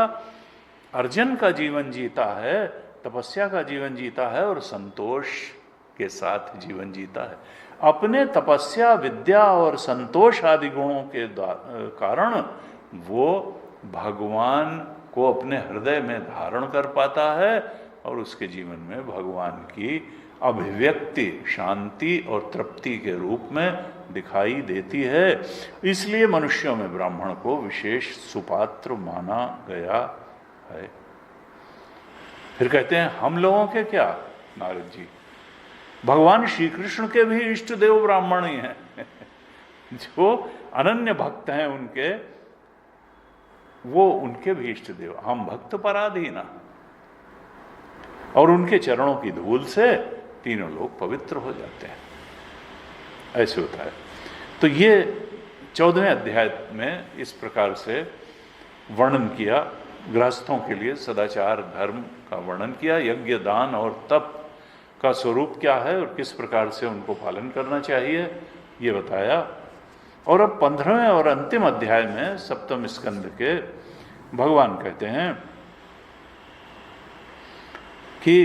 अर्जन का जीवन जीता है, तपस्या का जीवन जीता है, और संतोष के साथ जीवन जीता है। अपने तपस्या, विद्या और संतोष आदि गुणों के कारण वो भगवान को अपने हृदय में धारण कर पाता है, और उसके जीवन में भगवान की अभिव्यक्ति शांति और तृप्ति के रूप में दिखाई देती है। इसलिए मनुष्यों में ब्राह्मण को विशेष सुपात्र माना गया है। फिर कहते हैं हम लोगों के क्या, नारद जी। भगवान श्री कृष्ण के भी इष्ट देव ब्राह्मण ही हैं जो अनन्य भक्त हैं उनके, वो उनके भी इष्ट देव। हम भक्त पराधीना, और उनके चरणों की धूल से तीनों लोग पवित्र हो जाते हैं। ऐसे होता है। तो ये 14वें अध्याय में इस प्रकार से वर्णन किया, गृहस्थों के लिए सदाचार धर्म का वर्णन किया, यज्ञ दान और तप का स्वरूप क्या है और किस प्रकार से उनको पालन करना चाहिए ये बताया। और अब 15वें और अंतिम अध्याय में 7वें स्कंद के भगवान कहते हैं कि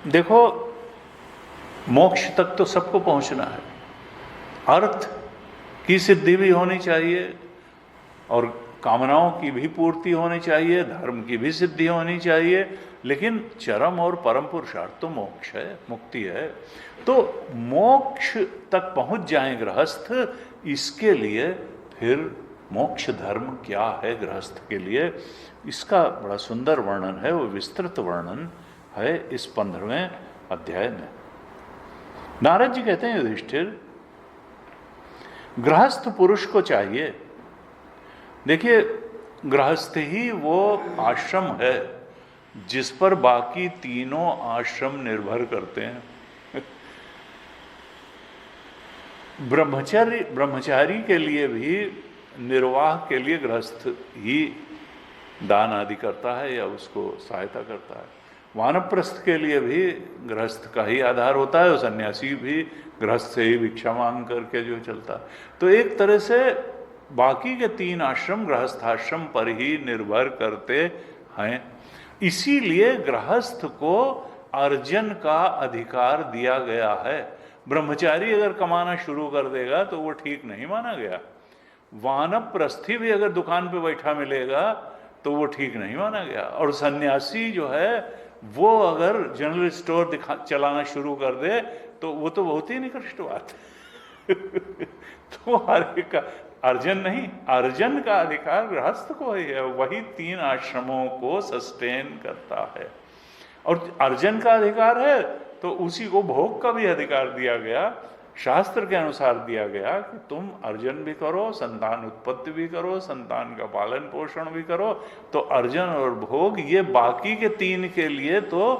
देखो, मोक्ष तक तो सबको पहुंचना है, अर्थ की सिद्धि भी होनी चाहिए और कामनाओं की भी पूर्ति होनी चाहिए, धर्म की भी सिद्धि होनी चाहिए, लेकिन चरम और परम पुरुषार्थ तो मोक्ष है, मुक्ति है। तो मोक्ष तक पहुंच जाएं गृहस्थ, इसके लिए फिर मोक्ष धर्म क्या है गृहस्थ के लिए, इसका बड़ा सुंदर वर्णन है, वो विस्तृत वर्णन है इस 15वें अध्याय में। नारद जी कहते हैं, युधिष्ठिर, गृहस्थ पुरुष को चाहिए, देखिए गृहस्थ ही वो आश्रम है जिस पर बाकी तीनों आश्रम निर्भर करते हैं। ब्रह्मचारी के लिए भी निर्वाह के लिए गृहस्थ ही दान आदि करता है या उसको सहायता करता है। वानप्रस्थ के लिए भी गृहस्थ का ही आधार होता है, और सन्यासी भी गृहस्थ से ही भिक्षा मांग करके जो चलता है। तो एक तरह से बाकी के 3 आश्रम गृहस्थाश्रम पर ही निर्भर करते हैं। इसीलिए गृहस्थ को अर्जन का अधिकार दिया गया है। ब्रह्मचारी अगर कमाना शुरू कर देगा तो वो ठीक नहीं माना गया। वानप्रस्थी भी अगर दुकान पे बैठा मिलेगा तो वो ठीक नहीं माना गया। और सन्यासी जो है वो अगर जनरल स्टोर चलाना शुरू कर दे तो वो तो बहुत ही निकृष्ट बात है। तो हर एक अर्जन नहीं, अर्जन का अधिकार गृहस्थ को ही है, वही 3 आश्रमों को सस्टेन करता है। और अर्जन का अधिकार है तो उसी को भोग का भी अधिकार दिया गया, शास्त्र के अनुसार दिया गया कि तुम अर्जन भी करो, संतान उत्पत्ति भी करो, संतान का पालन पोषण भी करो। तो अर्जन और भोग ये बाकी के 3 के लिए तो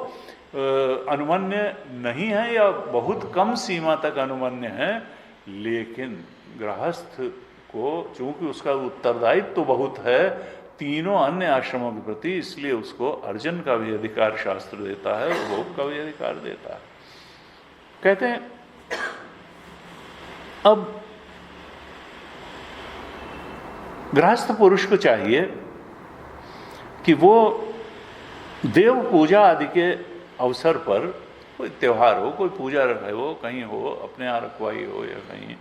अनुमन्य नहीं है या बहुत कम सीमा तक अनुमन्य है, लेकिन गृहस्थ को चूंकि उसका उत्तरदायित्व तो बहुत है तीनों अन्य आश्रमों के प्रति, इसलिए उसको अर्जन का भी अधिकार शास्त्र देता है और भोग का भी अधिकार देता है। कहते हैं अब गृहस्थ पुरुष को चाहिए कि वो देव पूजा आदि के अवसर पर, कोई त्योहार हो, कोई पूजा रखे हो, कहीं हो, अपने यहाँ रखवाई हो या कहीं,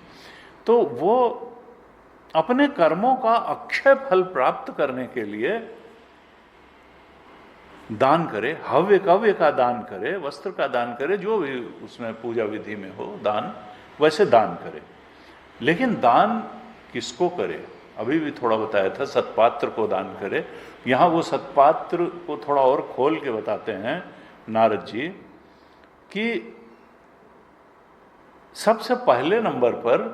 तो वो अपने कर्मों का अक्षय फल प्राप्त करने के लिए दान करे, हव्य कव्य का दान करे, वस्त्र का दान करे, जो भी उसमें पूजा विधि में हो दान, वैसे दान करे। लेकिन दान किसको करे, अभी भी थोड़ा बताया था, सत्पात्र को दान करे। यहाँ वो सत्पात्र को थोड़ा और खोल के बताते हैं नारद जी कि सबसे पहले नंबर पर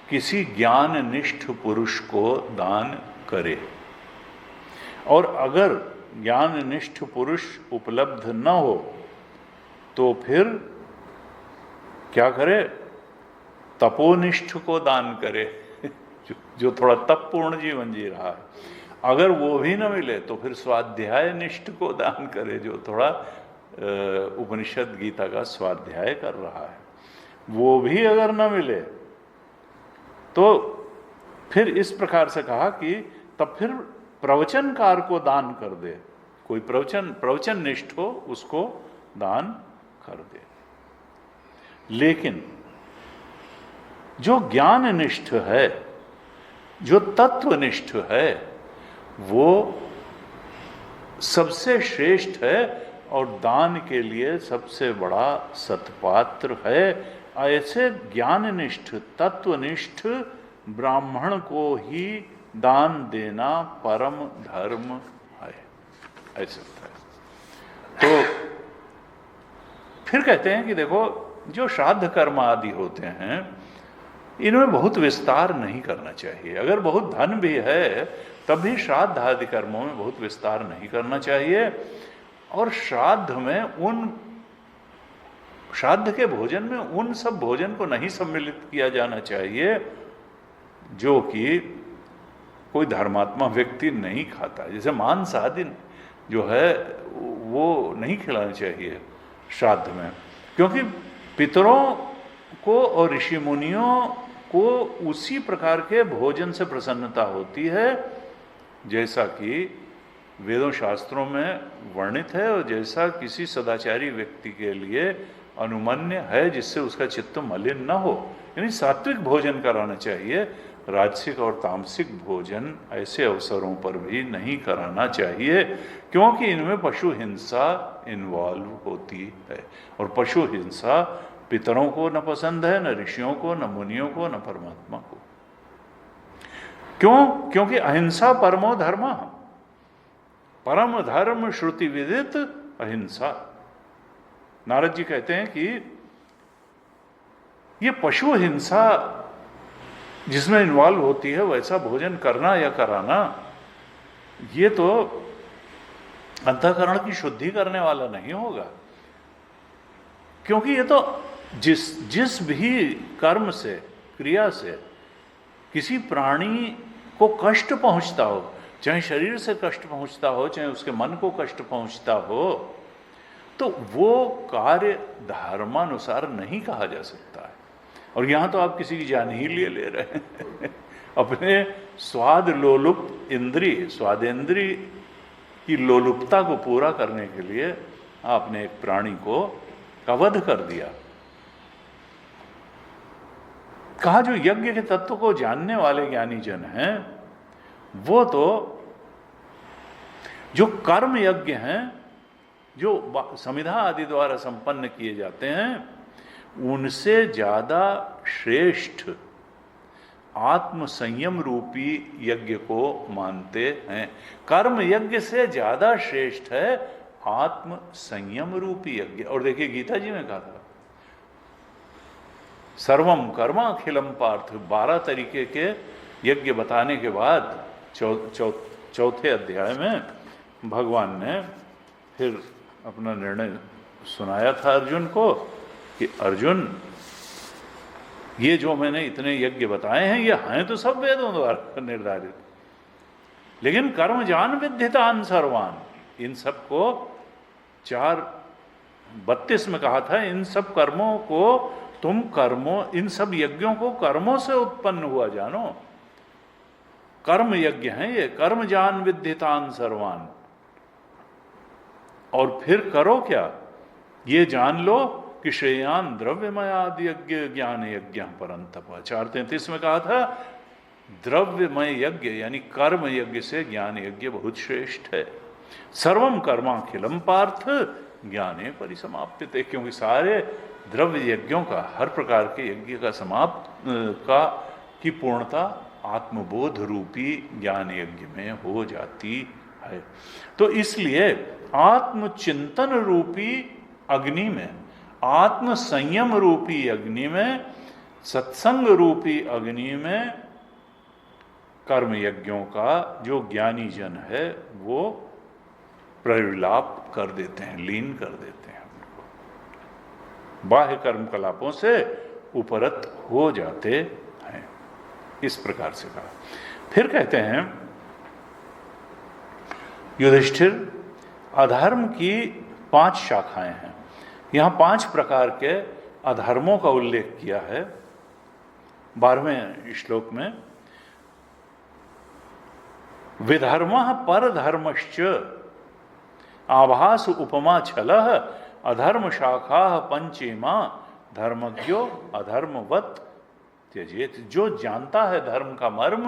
किसी ज्ञान निष्ठ पुरुष को दान करे, और अगर ज्ञान निष्ठ पुरुष उपलब्ध न हो तो फिर क्या करे, तपोनिष्ठ को दान करे, जो थोड़ा तपपूर्ण जीवन जी रहा है। अगर वो भी न मिले तो फिर स्वाध्याय निष्ठ को दान करे, जो थोड़ा उपनिषद गीता का स्वाध्याय कर रहा है। वो भी अगर न मिले तो फिर इस प्रकार से कहा कि तब फिर प्रवचनकार को दान कर दे, कोई प्रवचन निष्ठ हो उसको दान कर दे। लेकिन जो ज्ञान निष्ठ है, जो तत्वनिष्ठ है, वो सबसे श्रेष्ठ है और दान के लिए सबसे बड़ा सत्पात्र है। ऐसे ज्ञाननिष्ठ तत्वनिष्ठ ब्राह्मण को ही दान देना परम धर्म है, ऐसा है। तो फिर कहते हैं कि देखो, जो श्राद्ध कर्म आदि होते हैं इनमें बहुत विस्तार नहीं करना चाहिए। अगर बहुत धन भी है तब भी श्राद्ध आदि कर्मों में बहुत विस्तार नहीं करना चाहिए। और श्राद्ध में श्राद्ध के भोजन में उन सब भोजन को नहीं सम्मिलित किया जाना चाहिए जो कि कोई धर्मात्मा व्यक्ति नहीं खाता। जैसे मांस आदि जो है वो नहीं खिलाना चाहिए श्राद्ध में, क्योंकि पितरों को और ऋषि मुनियों को उसी प्रकार के भोजन से प्रसन्नता होती है जैसा कि वेदों शास्त्रों में वर्णित है और जैसा किसी सदाचारी व्यक्ति के लिए अनुमन्य है, जिससे उसका चित्त मलिन न हो। यानी सात्विक भोजन कराना चाहिए। राजसिक और तामसिक भोजन ऐसे अवसरों पर भी नहीं कराना चाहिए, क्योंकि इनमें पशु हिंसा इन्वॉल्व होती है। और पशु हिंसा पितरों को न पसंद है, न ऋषियों को, न मुनियों को, न परमात्मा को। क्यों? क्योंकि अहिंसा परमो धर्म, परम धर्म श्रुति विदित अहिंसा। नारद जी कहते हैं कि ये पशु हिंसा जिसमें इन्वॉल्व होती है, वैसा भोजन करना या कराना, ये तो अंतःकरण की शुद्धि करने वाला नहीं होगा। क्योंकि ये तो जिस भी कर्म से, क्रिया से किसी प्राणी को कष्ट पहुंचता हो, चाहे शरीर से कष्ट पहुंचता हो, चाहे उसके मन को कष्ट पहुंचता हो, तो वो कार्य धर्मानुसार नहीं कहा जा सकता है। और यहां तो आप किसी की जान ही ले रहे हैं अपने स्वाद लोलुप इंद्रिय, स्वादेंद्रिय की लोलुपता को पूरा करने के लिए आपने एक प्राणी को वध कर दिया। कहा जो यज्ञ के तत्व को जानने वाले ज्ञानी जन हैं, वो तो जो कर्म यज्ञ हैं, जो समिधा आदि द्वारा संपन्न किए जाते हैं, उनसे ज्यादा श्रेष्ठ आत्म संयम रूपी यज्ञ को मानते हैं। कर्म यज्ञ से ज्यादा श्रेष्ठ है आत्म संयम रूपी यज्ञ। और देखिए गीता जी में कहा था, सर्वम कर्मा अखिलम पार्थ। 12 तरीके के यज्ञ बताने के बाद चौथे अध्याय में भगवान ने फिर अपना निर्णय सुनाया था अर्जुन को कि अर्जुन, ये जो मैंने इतने यज्ञ बताए हैं, ये हैं तो सब वेदों द्वारा निर्धारित, लेकिन कर्म जान विद्धितान सर्वान। इन सब को 4:32 में कहा था, इन सब कर्मों को तुम इन सब यज्ञों को कर्मों से उत्पन्न हुआ जानो। कर्म यज्ञ हैं ये, कर्म जान विद्धितान सर्वान। और फिर करो क्या? ये जान लो कि श्रेयान द्रव्यमयादि यज्ञ ज्ञान यज्ञ परंतप। 4:33 में कहा था, द्रव्यमय यज्ञ यानी कर्म यज्ञ से ज्ञान यज्ञ बहुत श्रेष्ठ है। सर्वम कर्माखिलम पार्थ ज्ञाने परिसमाप्यते। क्योंकि सारे द्रव्य यज्ञों का, हर प्रकार के यज्ञ का की पूर्णता आत्मबोध रूपी ज्ञान यज्ञ में हो जाती है। तो इसलिए आत्मचिंतन रूपी अग्नि में, आत्म संयम रूपी अग्नि में, सत्संग रूपी अग्नि में कर्म यज्ञों का जो ज्ञानी जन है वो प्रविलाप कर देते हैं, लीन कर देते हैं, बाह्य कर्म कलापों से उपरत हो जाते हैं। इस प्रकार से कहा। फिर कहते हैं युधिष्ठिर, अधर्म की 5 शाखाएं हैं। यहां 5 प्रकार के अधर्मों का उल्लेख किया है 12वें श्लोक में। विधर्मः परधर्मश्च आभास उपमा छलः अधर्म शाखा पंचेमा धर्मज्ञो अधर्मवत त्यजेत। जो जानता है धर्म का मर्म,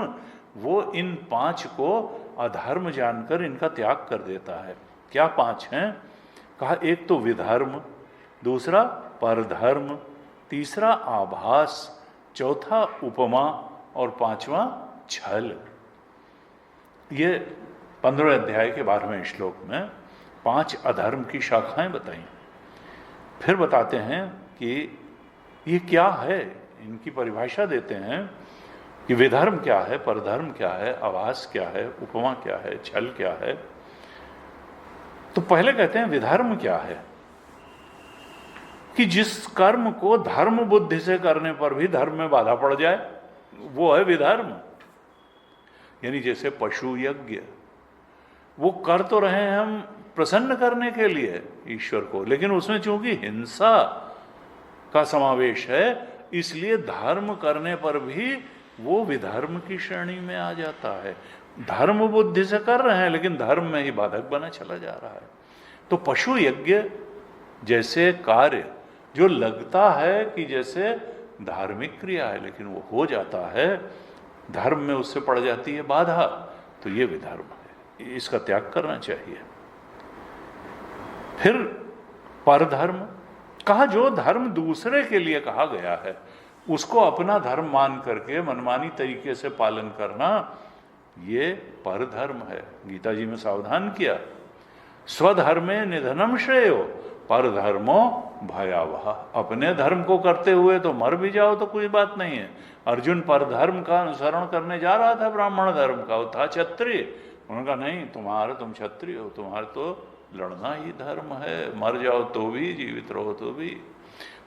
वो इन 5 को अधर्म जानकर इनका त्याग कर देता है। क्या 5 हैं? कहा, एक तो विधर्म, दूसरा परधर्म, तीसरा आभास, चौथा उपमा और 5वां छल। ये 15वें अध्याय के 12वें श्लोक में 5 अधर्म की शाखाएं बताई। फिर बताते हैं कि ये क्या है, इनकी परिभाषा देते हैं कि विधर्म क्या है, परधर्म क्या है, आभास क्या है, उपमा क्या है, छल क्या है। तो पहले कहते हैं विधर्म क्या है, कि जिस कर्म को धर्म बुद्धि से करने पर भी धर्म में बाधा पड़ जाए वो है विधर्म। यानी जैसे पशु यज्ञ, वो कर तो रहे हैं हम प्रसन्न करने के लिए ईश्वर को, लेकिन उसमें चूंकि हिंसा का समावेश है इसलिए धर्म करने पर भी वो विधर्म की श्रेणी में आ जाता है। धर्म बुद्धि से कर रहे हैं लेकिन धर्म में ही बाधक बना चला जा रहा है। तो पशु यज्ञ जैसे कार्य जो लगता है कि जैसे धार्मिक क्रिया है लेकिन वो हो जाता है, धर्म में उससे पड़ जाती है बाधा, तो ये विधर्म है, इसका त्याग करना चाहिए। फिर परधर्म कहा, जो धर्म दूसरे के लिए कहा गया है उसको अपना धर्म मान करके मनमानी तरीके से पालन करना, ये परधर्म है। गीता जी में सावधान किया, स्वधर्मे निधनम श्रेयो परधर्मो भयावह। अपने धर्म को करते हुए तो मर भी जाओ तो कोई बात नहीं है। अर्जुन परधर्म का अनुसरण करने जा रहा था, ब्राह्मण धर्म का, वो था क्षत्रिय। उन्होंने कहा नहीं, तुम क्षत्रिय हो, तुम्हारा तो लड़ना ही धर्म है, मर जाओ तो भी, जीवित रहो तो भी।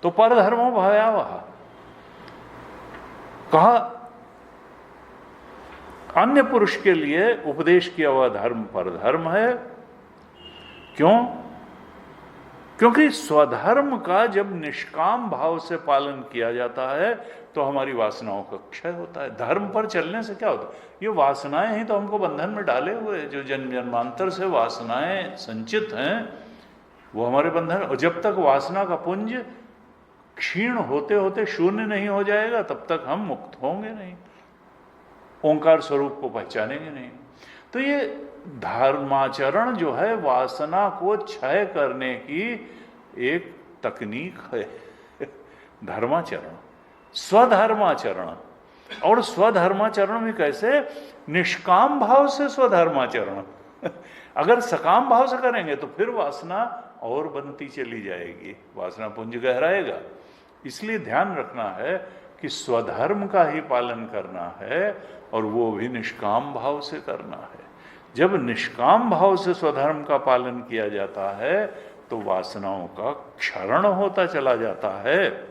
तो परधर्मो भयावह कहा, अन्य पुरुष के लिए उपदेश किया हुआ धर्म परधर्म है। क्यों? क्योंकि स्वधर्म का जब निष्काम भाव से पालन किया जाता है तो हमारी वासनाओं का क्षय होता है। धर्म पर चलने से क्या होता है, ये वासनाएं ही तो हमको बंधन में डाले हुए, जो जन्म जन्मांतर से वासनाएं संचित हैं वो हमारे बंधन। और जब तक वासना का पुंज क्षीण होते होते शून्य नहीं हो जाएगा तब तक हम मुक्त होंगे नहीं, ओंकार स्वरूप को पहचानेंगे नहीं। तो ये धर्माचरण जो है वासना को क्षय करने की एक तकनीक है, धर्माचरण, स्वधर्माचरण। और स्वधर्माचरण भी कैसे? निष्काम भाव से स्वधर्माचरण। अगर सकाम भाव से करेंगे तो फिर वासना और बनती चली जाएगी, वासना पुंज गहराएगा। इसलिए ध्यान रखना है कि स्वधर्म का ही पालन करना है और वो भी निष्काम भाव से करना है। जब निष्काम भाव से स्वधर्म का पालन किया जाता है तो वासनाओं का क्षरण होता चला जाता है।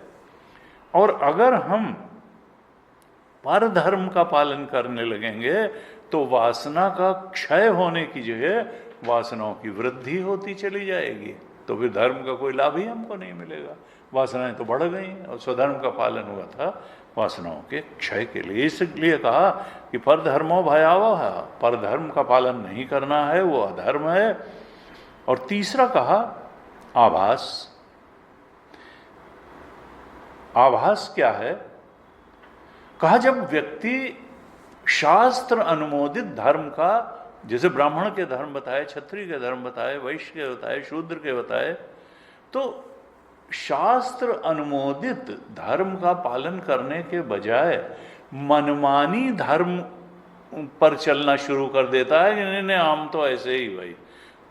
और अगर हम परधर्म का पालन करने लगेंगे तो वासना का क्षय होने की जगह वासनाओं की वृद्धि होती चली जाएगी, तो फिर धर्म का कोई लाभ ही हमको नहीं मिलेगा। वासनाएं तो बढ़ गई और स्वधर्म का पालन हुआ था वासनाओं के क्षय के लिए। इसलिए कहा कि परधर्मो भयावह, परधर्म का पालन नहीं करना है वो अधर्म है। और तीसरा कहा आभास। आभास क्या है? कहा, जब व्यक्ति शास्त्र अनुमोदित धर्म का, जैसे ब्राह्मण के धर्म बताए, क्षत्रिय के धर्म बताए, वैश्य के बताए, शूद्र के बताए, तो शास्त्र अनुमोदित धर्म का पालन करने के बजाय मनमानी धर्म पर चलना शुरू कर देता है कि नहीं नहीं हम तो ऐसे ही भाई,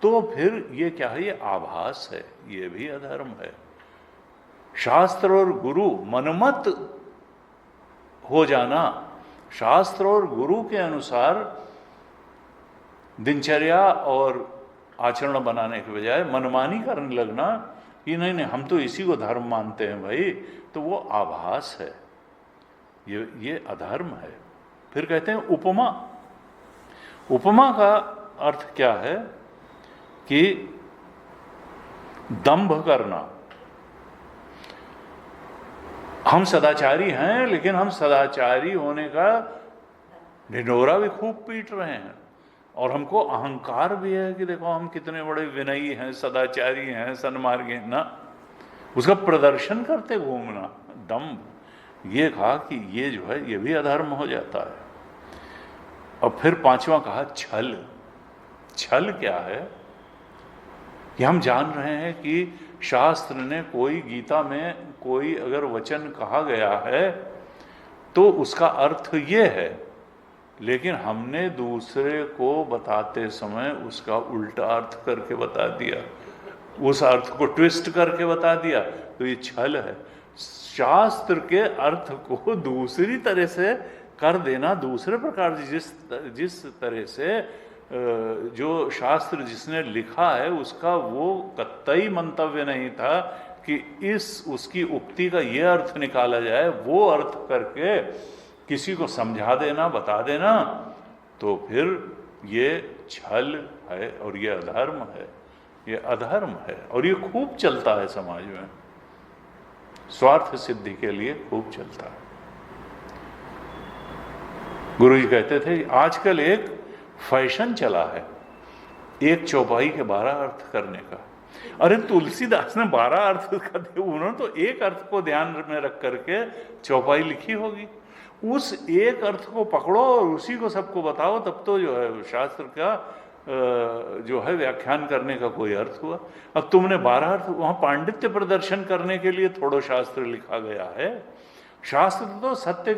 तो फिर ये क्या है? ये आभास है, ये भी अधर्म है। शास्त्र और गुरु मनमत हो जाना, शास्त्र और गुरु के अनुसार दिनचर्या और आचरण बनाने के बजाय मनमानी करने लगना कि नहीं नहीं हम तो इसी को धर्म मानते हैं भाई, तो वो आभास है, ये अधर्म है। फिर कहते हैं उपमा। उपमा का अर्थ क्या है? कि दंभ करना। हम सदाचारी हैं लेकिन हम सदाचारी होने का ढिंढोरा भी खूब पीट रहे हैं और हमको अहंकार भी है कि देखो हम कितने बड़े विनयी हैं, सदाचारी हैं, सन्मार्गी हैं ना, उसका प्रदर्शन करते घूमना, दंभ। ये कहा कि ये जो है ये भी अधर्म हो जाता है। और फिर पांचवा कहा छल। छल क्या है? कि हम जान रहे हैं कि शास्त्र ने कोई, गीता में कोई अगर वचन कहा गया है तो उसका अर्थ ये है, लेकिन हमने दूसरे को बताते समय उसका उल्टा अर्थ करके बता दिया। उस अर्थ को ट्विस्ट करके बता दिया, तो ये छल है। शास्त्र के अर्थ को दूसरी तरह से कर देना, दूसरे प्रकार से, जिस तरह से जो शास्त्र जिसने लिखा है उसका वो कतई मंतव्य नहीं था कि उसकी उक्ति का ये अर्थ निकाला जाए, वो अर्थ करके किसी को समझा देना, बता देना, तो फिर ये छल है और ये अधर्म है, ये अधर्म है। और ये खूब चलता है समाज में, स्वार्थ सिद्धि के लिए खूब चलता है। गुरु जी कहते थे आजकल एक फैशन चला है एक चौपाई के 12 अर्थ करने का। अरे तुलसीदास ने 12 अर्थ का, उन्होंने तो एक अर्थ को ध्यान में रख करके चौपाई लिखी होगी। उस एक अर्थ को पकड़ो और उसी को सबको बताओ, तब तो जो है शास्त्र का जो है व्याख्यान करने का कोई अर्थ हुआ। अब तुमने 12 अर्थ, वहां पांडित्य प्रदर्शन करने के लिए थोड़ा शास्त्र लिखा गया है। शास्त्र तो सत्य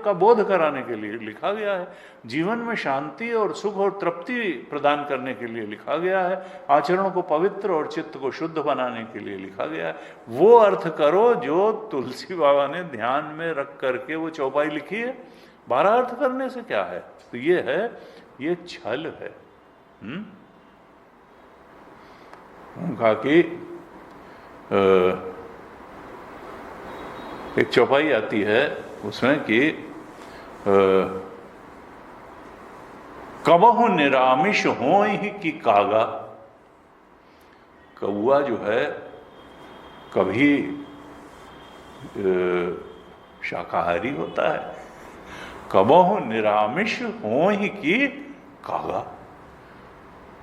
का बोध कराने के लिए लिखा गया है, जीवन में शांति और सुख और तृप्ति प्रदान करने के लिए लिखा गया है, आचरण को पवित्र और चित्त को शुद्ध बनाने के लिए लिखा गया है। वो अर्थ करो जो तुलसी बाबा ने ध्यान में रख करके वो चौपाई लिखी है। 12 अर्थ करने से क्या है? तो ये है, ये छल है। कहा कि एक चौपाई आती है उसमें कि कबहु निरामिष हो ही कि कागा। कौआ जो है कभी शाकाहारी होता है, कबहु निरामिष हो ही कि कागा।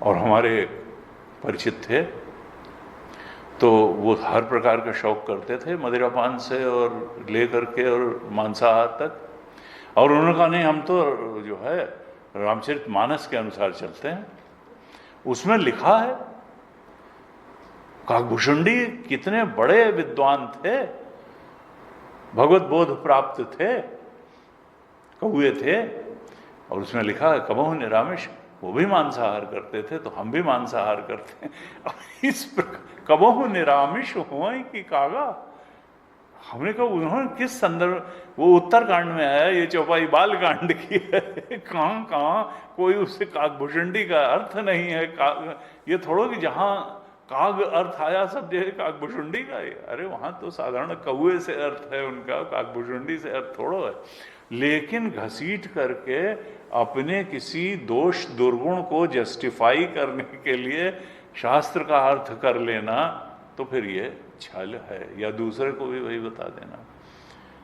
और हमारे परिचित थे तो वो हर प्रकार का शौक करते थे, मदिरापान से और ले करके और मांसाहार तक। और उन्होंने कहा नहीं, हम तो जो है रामचरितमानस के अनुसार चलते हैं। उसमें लिखा है, काकभूषुंडी कितने बड़े विद्वान थे, भगवत बोध प्राप्त थे, कौए थे। और उसमें लिखा है कबहु निरामिष, वो भी मांसाहार करते थे तो हम भी मांसाहार करते हैं। इस प्रकार कबहु निरामिष हो कि कागा। हमने कहा उन्होंने किस संदर्भ, वो उत्तरकांड में आया, ये चौपाई बाल कांड की है। कहाँ कोई उससे काकभूषुंडी का अर्थ नहीं है। ये थोड़ो कि जहाँ काग अर्थ आया सब जगह काकभूषुंडी का है। अरे वहां तो साधारण कौए से अर्थ है उनका, काकभूषुंडी से अर्थ थोड़ो है। लेकिन घसीट करके अपने किसी दोष दुर्गुण को जस्टिफाई करने के लिए शास्त्र का अर्थ कर लेना, तो फिर ये छल है, या दूसरे को भी वही बता देना।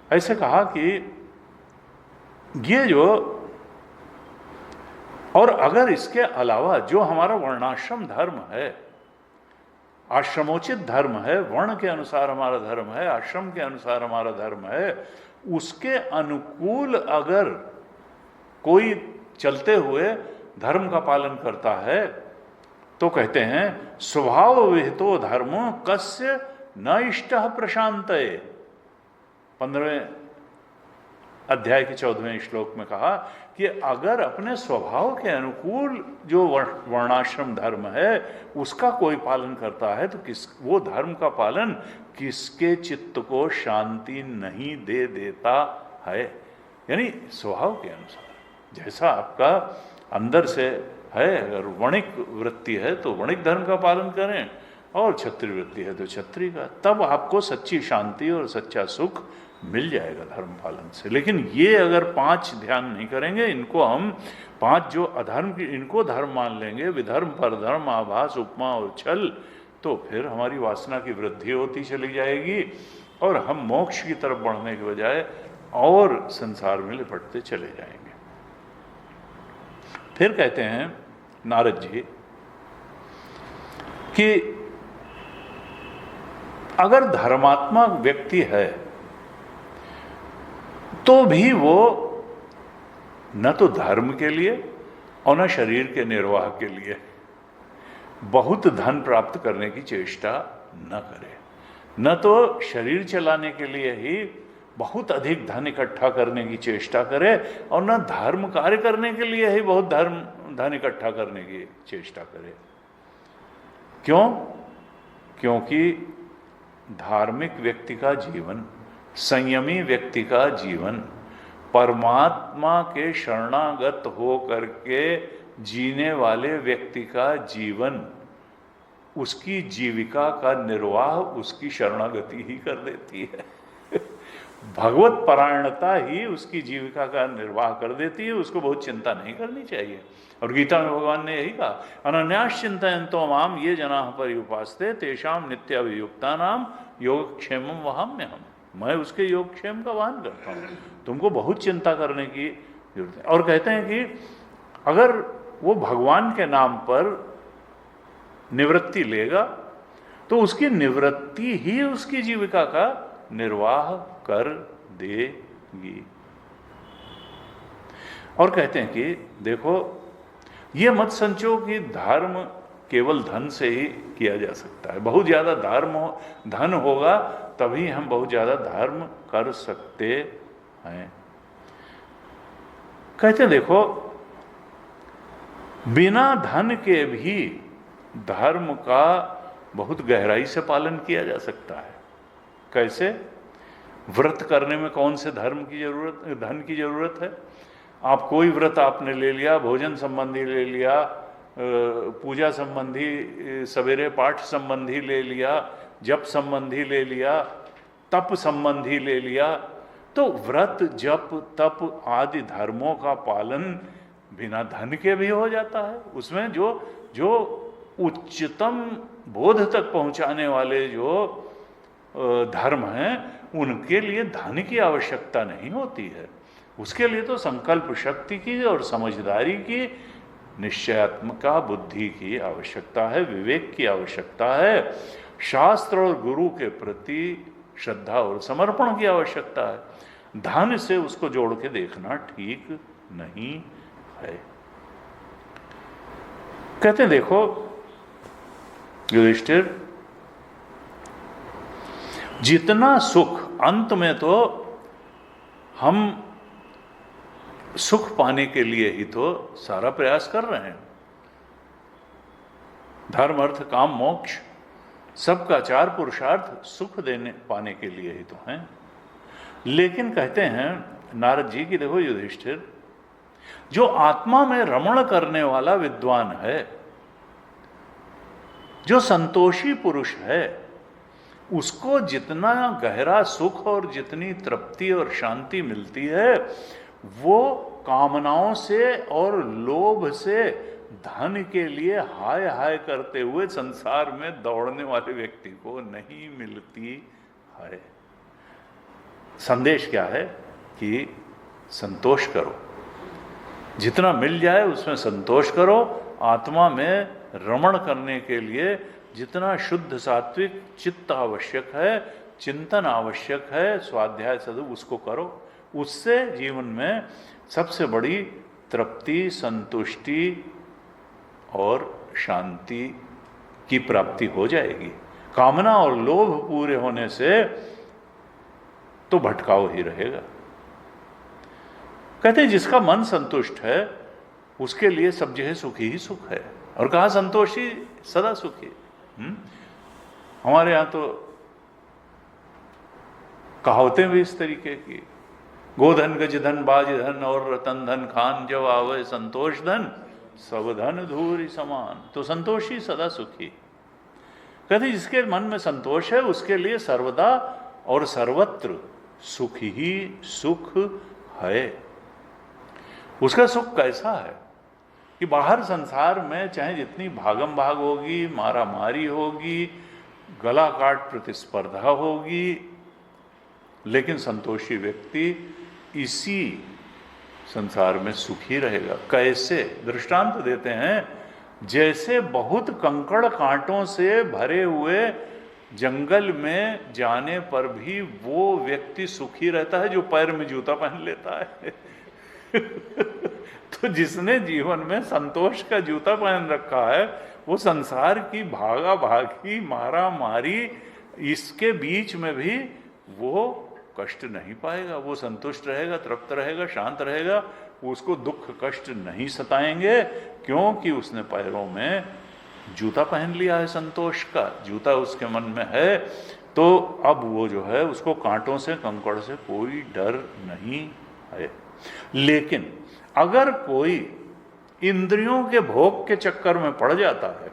ऐसे कहा कि ये जो, और अगर इसके अलावा जो हमारा वर्णाश्रम धर्म है, आश्रमोचित धर्म है, वर्ण के अनुसार हमारा धर्म है, आश्रम के अनुसार हमारा धर्म है, उसके अनुकूल अगर कोई चलते हुए धर्म का पालन करता है तो कहते हैं स्वभाव विहितो धर्मो कस्य न इष्टः प्रशांतये। 15वें अध्याय के 14वें श्लोक में कहा कि अगर अपने स्वभाव के अनुकूल जो वर्णाश्रम धर्म है उसका कोई पालन करता है तो वो धर्म का पालन किसके चित्त को शांति नहीं दे देता है। यानी स्वभाव के अनुसार जैसा आपका अंदर से है, अगर वणिक वृत्ति है तो वणिक धर्म का पालन करें, और क्षत्रिय वृत्ति है तो क्षत्रिय का, तब आपको सच्ची शांति और सच्चा सुख मिल जाएगा धर्म पालन से। लेकिन ये अगर 5 ध्यान नहीं करेंगे, इनको हम 5 जो अधर्म की, इनको धर्म मान लेंगे, विधर्म परधर्म आभास उपमा और छल, तो फिर हमारी वासना की वृद्धि होती चली जाएगी और हम मोक्ष की तरफ बढ़ने के बजाय और संसार में लिपटते चले जाएंगे। फिर कहते हैं नारद जी कि अगर धर्मात्मा व्यक्ति है तो भी वो न तो धर्म के लिए और न शरीर के निर्वाह के लिए बहुत धन प्राप्त करने की चेष्टा न करे, न तो शरीर चलाने के लिए ही बहुत अधिक धन इकट्ठा करने की चेष्टा करे, और न धर्म कार्य करने के लिए ही बहुत धन इकट्ठा करने की चेष्टा करे। क्यों? क्योंकि धार्मिक व्यक्ति का जीवन, संयमी व्यक्ति का जीवन, परमात्मा के शरणागत हो करके जीने वाले व्यक्ति का जीवन, उसकी जीविका का निर्वाह उसकी शरणागति ही कर देती है। भगवत परायणता ही उसकी जीविका का निर्वाह कर देती है, उसको बहुत चिंता नहीं करनी चाहिए। और गीता में भगवान ने यही कहा, अनन्यास चिंतयन्तो माम ये जनाः पर्युपासते तेषां नित्याभियुक्तानां योगक्षेमं वहाम्यहम्। मैं उसके योगक्षेम का वाहन करता हूँ, तुमको बहुत चिंता करने की जरूरत है। और कहते हैं कि अगर वो भगवान के नाम पर निवृत्ति लेगा तो उसकी निवृत्ति ही उसकी जीविका का निर्वाह कर देगी। और कहते हैं कि देखो, ये मत समझो कि धर्म केवल धन से ही किया जा सकता है। बहुत ज्यादा धन होगा तभी हम बहुत ज्यादा धर्म कर सकते हैं। कहते हैं देखो, बिना धन के भी धर्म का बहुत गहराई से पालन किया जा सकता है। कैसे? व्रत करने में कौन से धन की जरूरत है? आप कोई व्रत आपने ले लिया, भोजन संबंधी ले लिया, पूजा संबंधी, सवेरे पाठ संबंधी ले लिया, जप संबंधी ले लिया, तप संबंधी ले लिया, तो व्रत जप तप आदि धर्मों का पालन बिना धन के भी हो जाता है। उसमें जो उच्चतम बोध तक पहुंचाने वाले जो धर्म हैं, उनके लिए धन की आवश्यकता नहीं होती है। उसके लिए तो संकल्प शक्ति की और समझदारी की, निश्चयात्मका बुद्धि की आवश्यकता है, विवेक की आवश्यकता है, शास्त्र और गुरु के प्रति श्रद्धा और समर्पण की आवश्यकता है। धन से उसको जोड़ के देखना ठीक नहीं है। कहते हैं देखो युधिष्ठिर, जितना सुख, अंत में तो हम सुख पाने के लिए ही तो सारा प्रयास कर रहे हैं। धर्म अर्थ काम मोक्ष सबका चार पुरुषार्थ सुख पाने के लिए ही तो हैं। लेकिन कहते हैं नारद जी की देखो युधिष्ठिर, जो आत्मा में रमण करने वाला विद्वान है, जो संतोषी पुरुष है, उसको जितना गहरा सुख और जितनी तृप्ति और शांति मिलती है, वो कामनाओं से और लोभ से धन के लिए हाय हाय करते हुए संसार में दौड़ने वाले व्यक्ति को नहीं मिलती है। संदेश क्या है कि संतोष करो, जितना मिल जाए उसमें संतोष करो। आत्मा में रमण करने के लिए जितना शुद्ध सात्विक चित्त आवश्यक है, चिंतन आवश्यक है, स्वाध्याय सदु उसको करो। उससे जीवन में सबसे बड़ी तृप्ति, संतुष्टि और शांति की प्राप्ति हो जाएगी। कामना और लोभ पूरे होने से तो भटकाव ही रहेगा। कहते हैं जिसका मन संतुष्ट है उसके लिए सब जगह सुखी ही सुख है। और कहा संतोषी सदा सुखी। हमारे यहां तो कहावतें भी इस तरीके की, गोधन गज धन बाज धन और रतन धन खान जब आवे संतोष धन सब धन धूरी समान। तो संतोषी सदा सुखी। कहते जिसके मन में संतोष है उसके लिए सर्वदा और सर्वत्र सुख ही सुख है। उसका सुख कैसा है कि बाहर संसार में चाहे जितनी भागम भाग होगी, मारा मारी होगी, गला काट प्रतिस्पर्धा होगी, लेकिन संतोषी व्यक्ति इसी संसार में सुखी रहेगा। कैसे? दृष्टांत देते हैं, जैसे बहुत कंकड़ कांटों से भरे हुए जंगल में जाने पर भी वो व्यक्ति सुखी रहता है जो पैर में जूता पहन लेता है। तो जिसने जीवन में संतोष का जूता पहन रखा है, वो संसार की भागा भागी, मारा मारी, इसके बीच में भी वो कष्ट नहीं पाएगा। वो संतुष्ट रहेगा, तृप्त रहेगा, शांत रहेगा। उसको दुख कष्ट नहीं सताएंगे, क्योंकि उसने पैरों में जूता पहन लिया है संतोष का, जूता उसके मन में है, तो अब वो जो है उसको कांटों से कंकड़ से कोई डर नहीं है। लेकिन अगर कोई इंद्रियों के भोग के चक्कर में पड़ जाता है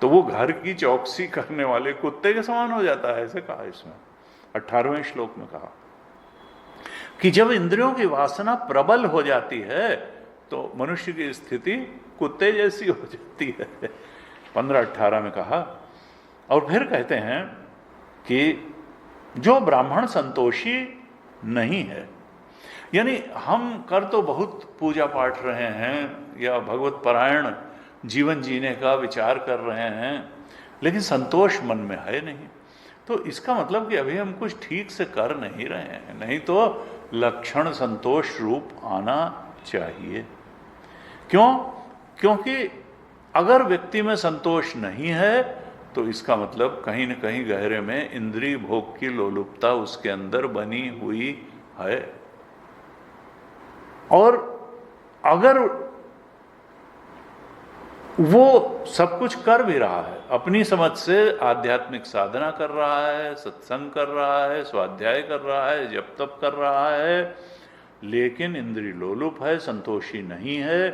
तो वो घर की चौकसी करने वाले कुत्ते के समान हो जाता है, ऐसे कहा इसमें 18वें श्लोक में कहा कि जब इंद्रियों की वासना प्रबल हो जाती है तो मनुष्य की स्थिति कुत्ते जैसी हो जाती है, 15-18 में कहा। और फिर कहते हैं कि जो ब्राह्मण संतोषी नहीं है, यानी हम कर तो बहुत पूजा पाठ रहे हैं या भगवत परायण जीवन जीने का विचार कर रहे हैं, लेकिन संतोष मन में है नहीं, तो इसका मतलब कि अभी हम कुछ ठीक से कर नहीं रहे हैं, नहीं तो लक्षण संतोष रूप आना चाहिए। क्यों? क्योंकि अगर व्यक्ति में संतोष नहीं है तो इसका मतलब कहीं न कहीं गहरे में इंद्रिय भोग की लोलुपता उसके अंदर बनी हुई है। और अगर वो सब कुछ कर भी रहा है, अपनी समझ से आध्यात्मिक साधना कर रहा है, सत्संग कर रहा है, स्वाध्याय कर रहा है, जप तप कर रहा है, लेकिन इंद्रिय लोलुप है, संतोषी नहीं है,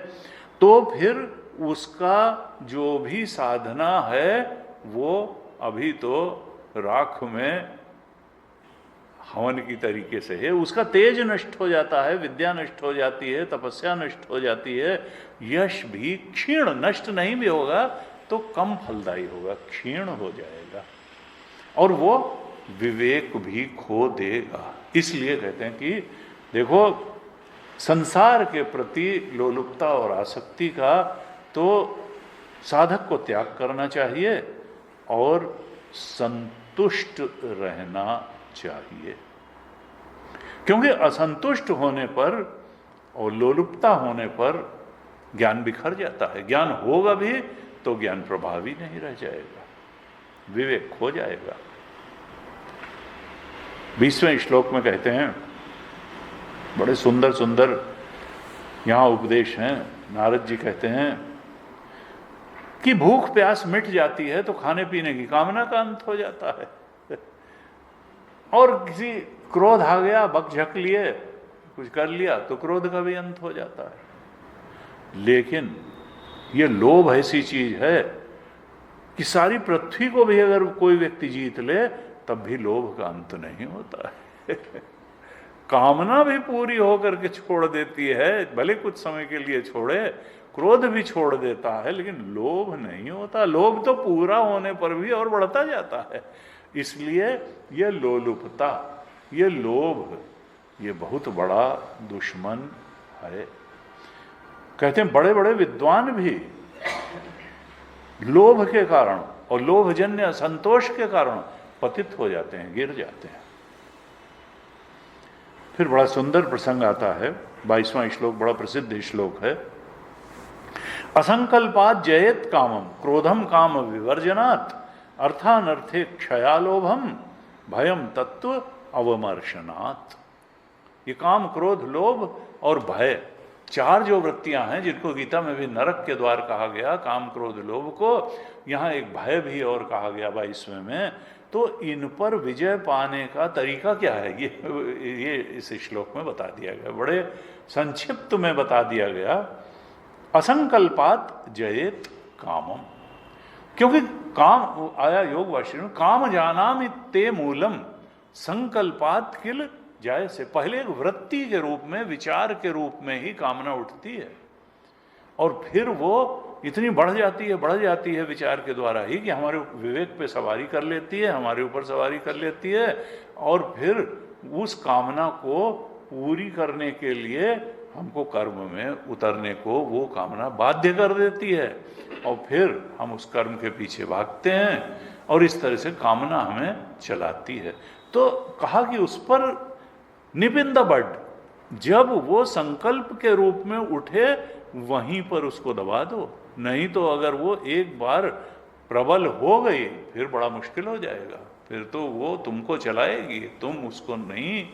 तो फिर उसका जो भी साधना है वो अभी तो राख में हवन की तरीके से है, उसका तेज नष्ट हो जाता है, विद्या नष्ट हो जाती है, तपस्या नष्ट हो जाती है, यश भी क्षीण, नष्ट नहीं भी होगा तो कम फलदायी होगा, क्षीण हो जाएगा और वो विवेक भी खो देगा। इसलिए कहते हैं कि देखो, संसार के प्रति लोलुपता और आसक्ति का तो साधक को त्याग करना चाहिए और संतुष्ट रहना चाहिए, क्योंकि असंतुष्ट होने पर और लोलुपता होने पर ज्ञान बिखर जाता है। ज्ञान होगा भी तो ज्ञान प्रभावी नहीं रह जाएगा, विवेक खो जाएगा। 20वें श्लोक में कहते हैं, बड़े सुंदर सुंदर यहां उपदेश हैं। नारद जी कहते हैं कि भूख प्यास मिट जाती है तो खाने पीने की कामना का अंत हो जाता है, और किसी क्रोध आ गया, बकझक लिए कुछ कर लिया तो क्रोध का भी अंत हो जाता है। लेकिन ये लोभ ऐसी चीज है कि सारी पृथ्वी को भी अगर कोई व्यक्ति जीत ले तब भी लोभ का अंत नहीं होता है। कामना भी पूरी होकर के छोड़ देती है, भले कुछ समय के लिए छोड़े, क्रोध भी छोड़ देता है, लेकिन लोभ नहीं होता। लोभ तो पूरा होने पर भी और बढ़ता जाता है। इसलिए ये लोलुपता, ये लोभ, ये बहुत बड़ा दुश्मन है। कहते हैं बड़े बड़े विद्वान भी लोभ के कारण और लोभजन्य असंतोष के कारण पतित हो जाते हैं, गिर जाते हैं। फिर बड़ा सुंदर प्रसंग आता है, 22वां श्लोक बड़ा प्रसिद्ध श्लोक है। असंकल्पात जयेत कामम क्रोधम काम विवर्जनात् अर्थानर्थे क्षयालोभम भयम तत्व अवमर्शनात्। ये काम, क्रोध, लोभ और भय, चार जो वृत्तियां हैं जिनको गीता में भी नरक के द्वार कहा गया, काम, क्रोध, लोभ को, यहाँ एक भय भी और कहा गया 22वें में। तो इन पर विजय पाने का तरीका क्या है, ये इस श्लोक में बता दिया गया, बड़े संक्षिप्त में बता दिया गया। असंकल्पात जयेत कामम, क्योंकि काम आया योग वाक्य में, काम जानामि ते मूलम संकल्पात किल जाय से। पहले एक वृत्ति के रूप में, विचार के रूप में ही कामना उठती है और फिर वो इतनी बढ़ जाती है विचार के द्वारा ही कि हमारे विवेक पे सवारी कर लेती है, हमारे ऊपर सवारी कर लेती है, और फिर उस कामना को पूरी करने के लिए हमको कर्म में उतरने को वो कामना बाध्य कर देती है, और फिर हम उस कर्म के पीछे भागते हैं और इस तरह से कामना हमें चलाती है। तो कहा कि उस पर निप इन द बड, जब वो संकल्प के रूप में उठे वहीं पर उसको दबा दो, नहीं तो अगर वो एक बार प्रबल हो गई फिर बड़ा मुश्किल हो जाएगा, फिर तो वो तुमको चलाएगी, तुम उसको नहीं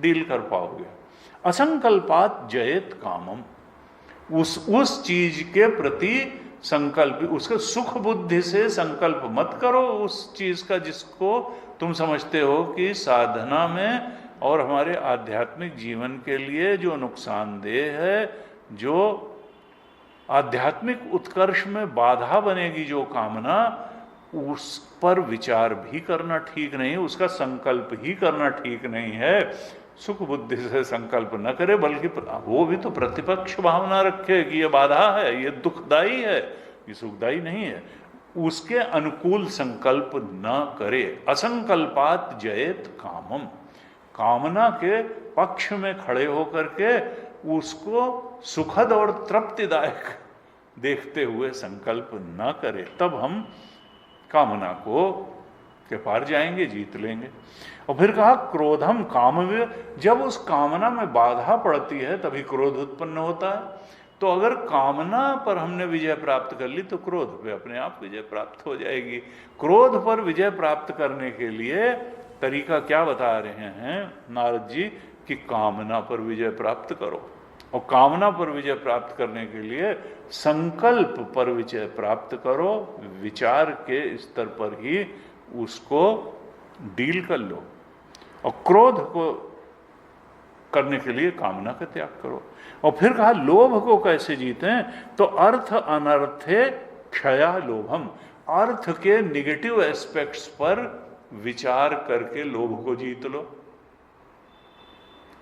डील कर पाओगे। असंकल्पात जयेत कामम, उस चीज के प्रति संकल्प, उसका सुख बुद्धि से संकल्प मत करो उस चीज का जिसको तुम समझते हो कि साधना में और हमारे आध्यात्मिक जीवन के लिए जो नुकसानदेह है, जो आध्यात्मिक उत्कर्ष में बाधा बनेगी जो कामना, उस पर विचार भी करना ठीक नहीं, उसका संकल्प ही करना ठीक नहीं है। सुख बुद्धि से संकल्प न करे, बल्कि वो भी तो प्रतिपक्ष भावना रखे कि ये बाधा है, ये दुखदाई है, ये सुखदाई नहीं है, उसके अनुकूल संकल्प न करे। असंकल्पात जयेत कामम, कामना के पक्ष में खड़े होकर के उसको सुखद और तृप्तिदायक देखते हुए संकल्प न करे, तब हम कामना को के पार जाएंगे, जीत लेंगे। और फिर कहा क्रोधम कामव्य, जब उस कामना में बाधा पड़ती है तभी क्रोध उत्पन्न होता है। तो अगर कामना पर हमने विजय प्राप्त कर ली तो क्रोध पे अपने आप विजय प्राप्त हो जाएगी। क्रोध पर विजय प्राप्त करने के लिए तरीका क्या बता रहे हैं नारद जी कि कामना पर विजय प्राप्त करो, और कामना पर विजय प्राप्त करने के लिए संकल्प पर विजय प्राप्त करो, विचार के स्तर पर ही उसको डील कर लो, और क्रोध को करने के लिए कामना का त्याग करो। और फिर कहा लोभ को कैसे जीतें, तो अर्थ अनर्थे क्षया लोभम, अर्थ के निगेटिव एस्पेक्ट्स पर विचार करके लोभ को जीत लो।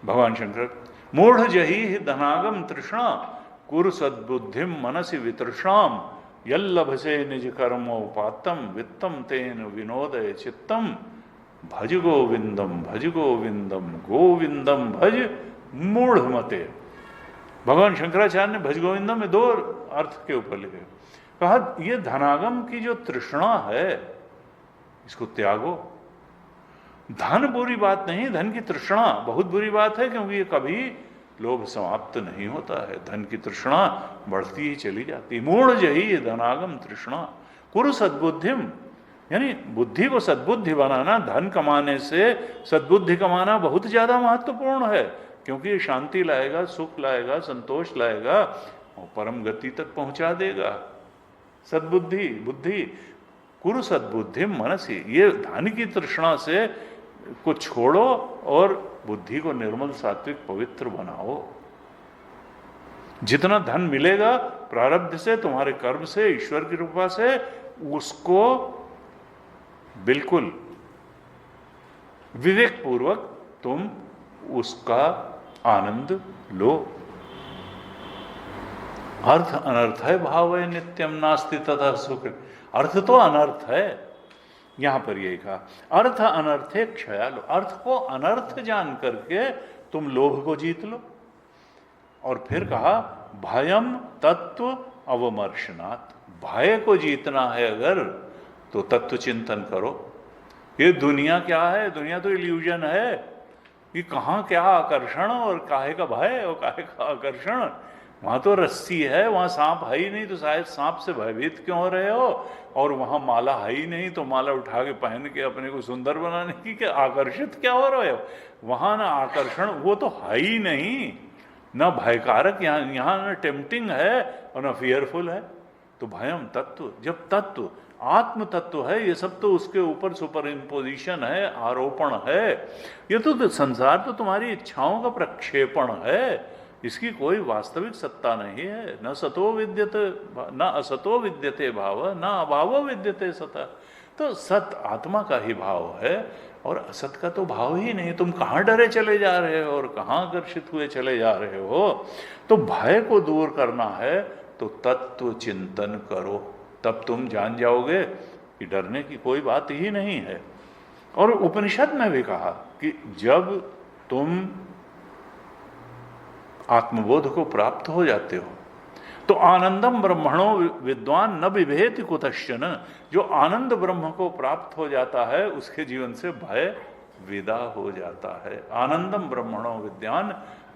भगवान शंकर मूढ़ जही धनागम तृष्णा कुरु सद्बुद्धिम मनसि वितृष्णाम यल्लभसे निज कर्मोपातम वित्तम तेन विनोदय चित्तम भज गोविंदम भज गोविंदम गोविंदम भज मूढ़ मते। भगवान शंकराचार्य ने भज गोविंदम में दो अर्थ के ऊपर लिखे, कहा यह धनागम की जो तृष्णा है इसको त्यागो। धन बुरी बात नहीं, धन की तृष्णा बहुत बुरी बात है, क्योंकि ये कभी लोभ समाप्त नहीं होता है, धन की तृष्णा बढ़ती ही चली जाती। मूढ़ जही धनागम तृष्णा कुरु सद्बुद्धिम, यानी बुद्धि को सद्बुद्धि बनाना, धन कमाने से सद्बुद्धि कमाना बहुत ज्यादा महत्वपूर्ण है, क्योंकि ये शांति लाएगा, सुख लाएगा, संतोष लाएगा और परम गति तक पहुंचा देगा। सद्बुद्धि बुद्धि, कुरु सद्बुद्धि मनसी, ये धन की तृष्णा से को छोड़ो और बुद्धि को निर्मल सात्विक पवित्र बनाओ। जितना धन मिलेगा प्रारब्ध से, तुम्हारे कर्म से, ईश्वर की कृपा से, उसको बिल्कुल विवेक पूर्वक तुम उसका आनंद लो। अर्थ अनर्थ है भाव है नित्यम नास्ति तथा सुख, अर्थ तो अनर्थ है, यहां पर यही कहा अर्थ अनर्थे क्षया लो, अर्थ को अनर्थ जान करके तुम लोभ को जीत लो। और फिर कहा भयम तत्व अवमर्शनात्, भय को जीतना है अगर तो तत्व चिंतन करो। ये दुनिया क्या है, दुनिया तो इल्यूजन है, कि कहाँ क्या आकर्षण और काहे का भय और काहे का आकर्षण। वहां तो रस्सी है, वहां सांप है ही नहीं, तो शायद सांप से भयभीत क्यों हो रहे हो, और वहां माला है ही नहीं तो माला उठा के पहन के अपने को सुंदर बनाने की क्या आकर्षित क्या हो रहे हो। वहां ना आकर्षण, वो तो है ही नहीं, ना भयकारक, यहाँ ना टेम्पटिंग है और ना फियरफुल है। तो भयम तत्व, जब तत्व आत्म तत्व है, ये सब तो उसके ऊपर सुपर इम्पोजिशन है, आरोपण है। ये तो संसार तो तुम्हारी इच्छाओं का प्रक्षेपण है, इसकी कोई वास्तविक सत्ता नहीं है। न सतो विद्यते, न असतो विद्यते भाव, न अभावो विद्यते सता। तो सत आत्मा का ही भाव है और असत का तो भाव ही नहीं। तुम कहाँ डरे चले जा रहे हो और कहाँ आकर्षित हुए चले जा रहे हो। तो भय को दूर करना है तो तत्व चिंतन करो, तब तुम जान जाओगे कि डरने की कोई बात ही नहीं है। और उपनिषद में भी कहा कि जब तुम आत्मबोध को प्राप्त हो जाते हो तो आनंदम ब्रह्मणो विद्वान न बिभेति कुतश्चन, जो आनंद ब्रह्म को प्राप्त हो जाता है उसके जीवन से भय विदा हो जाता है। आनंदम ब्रह्मणो विद्वान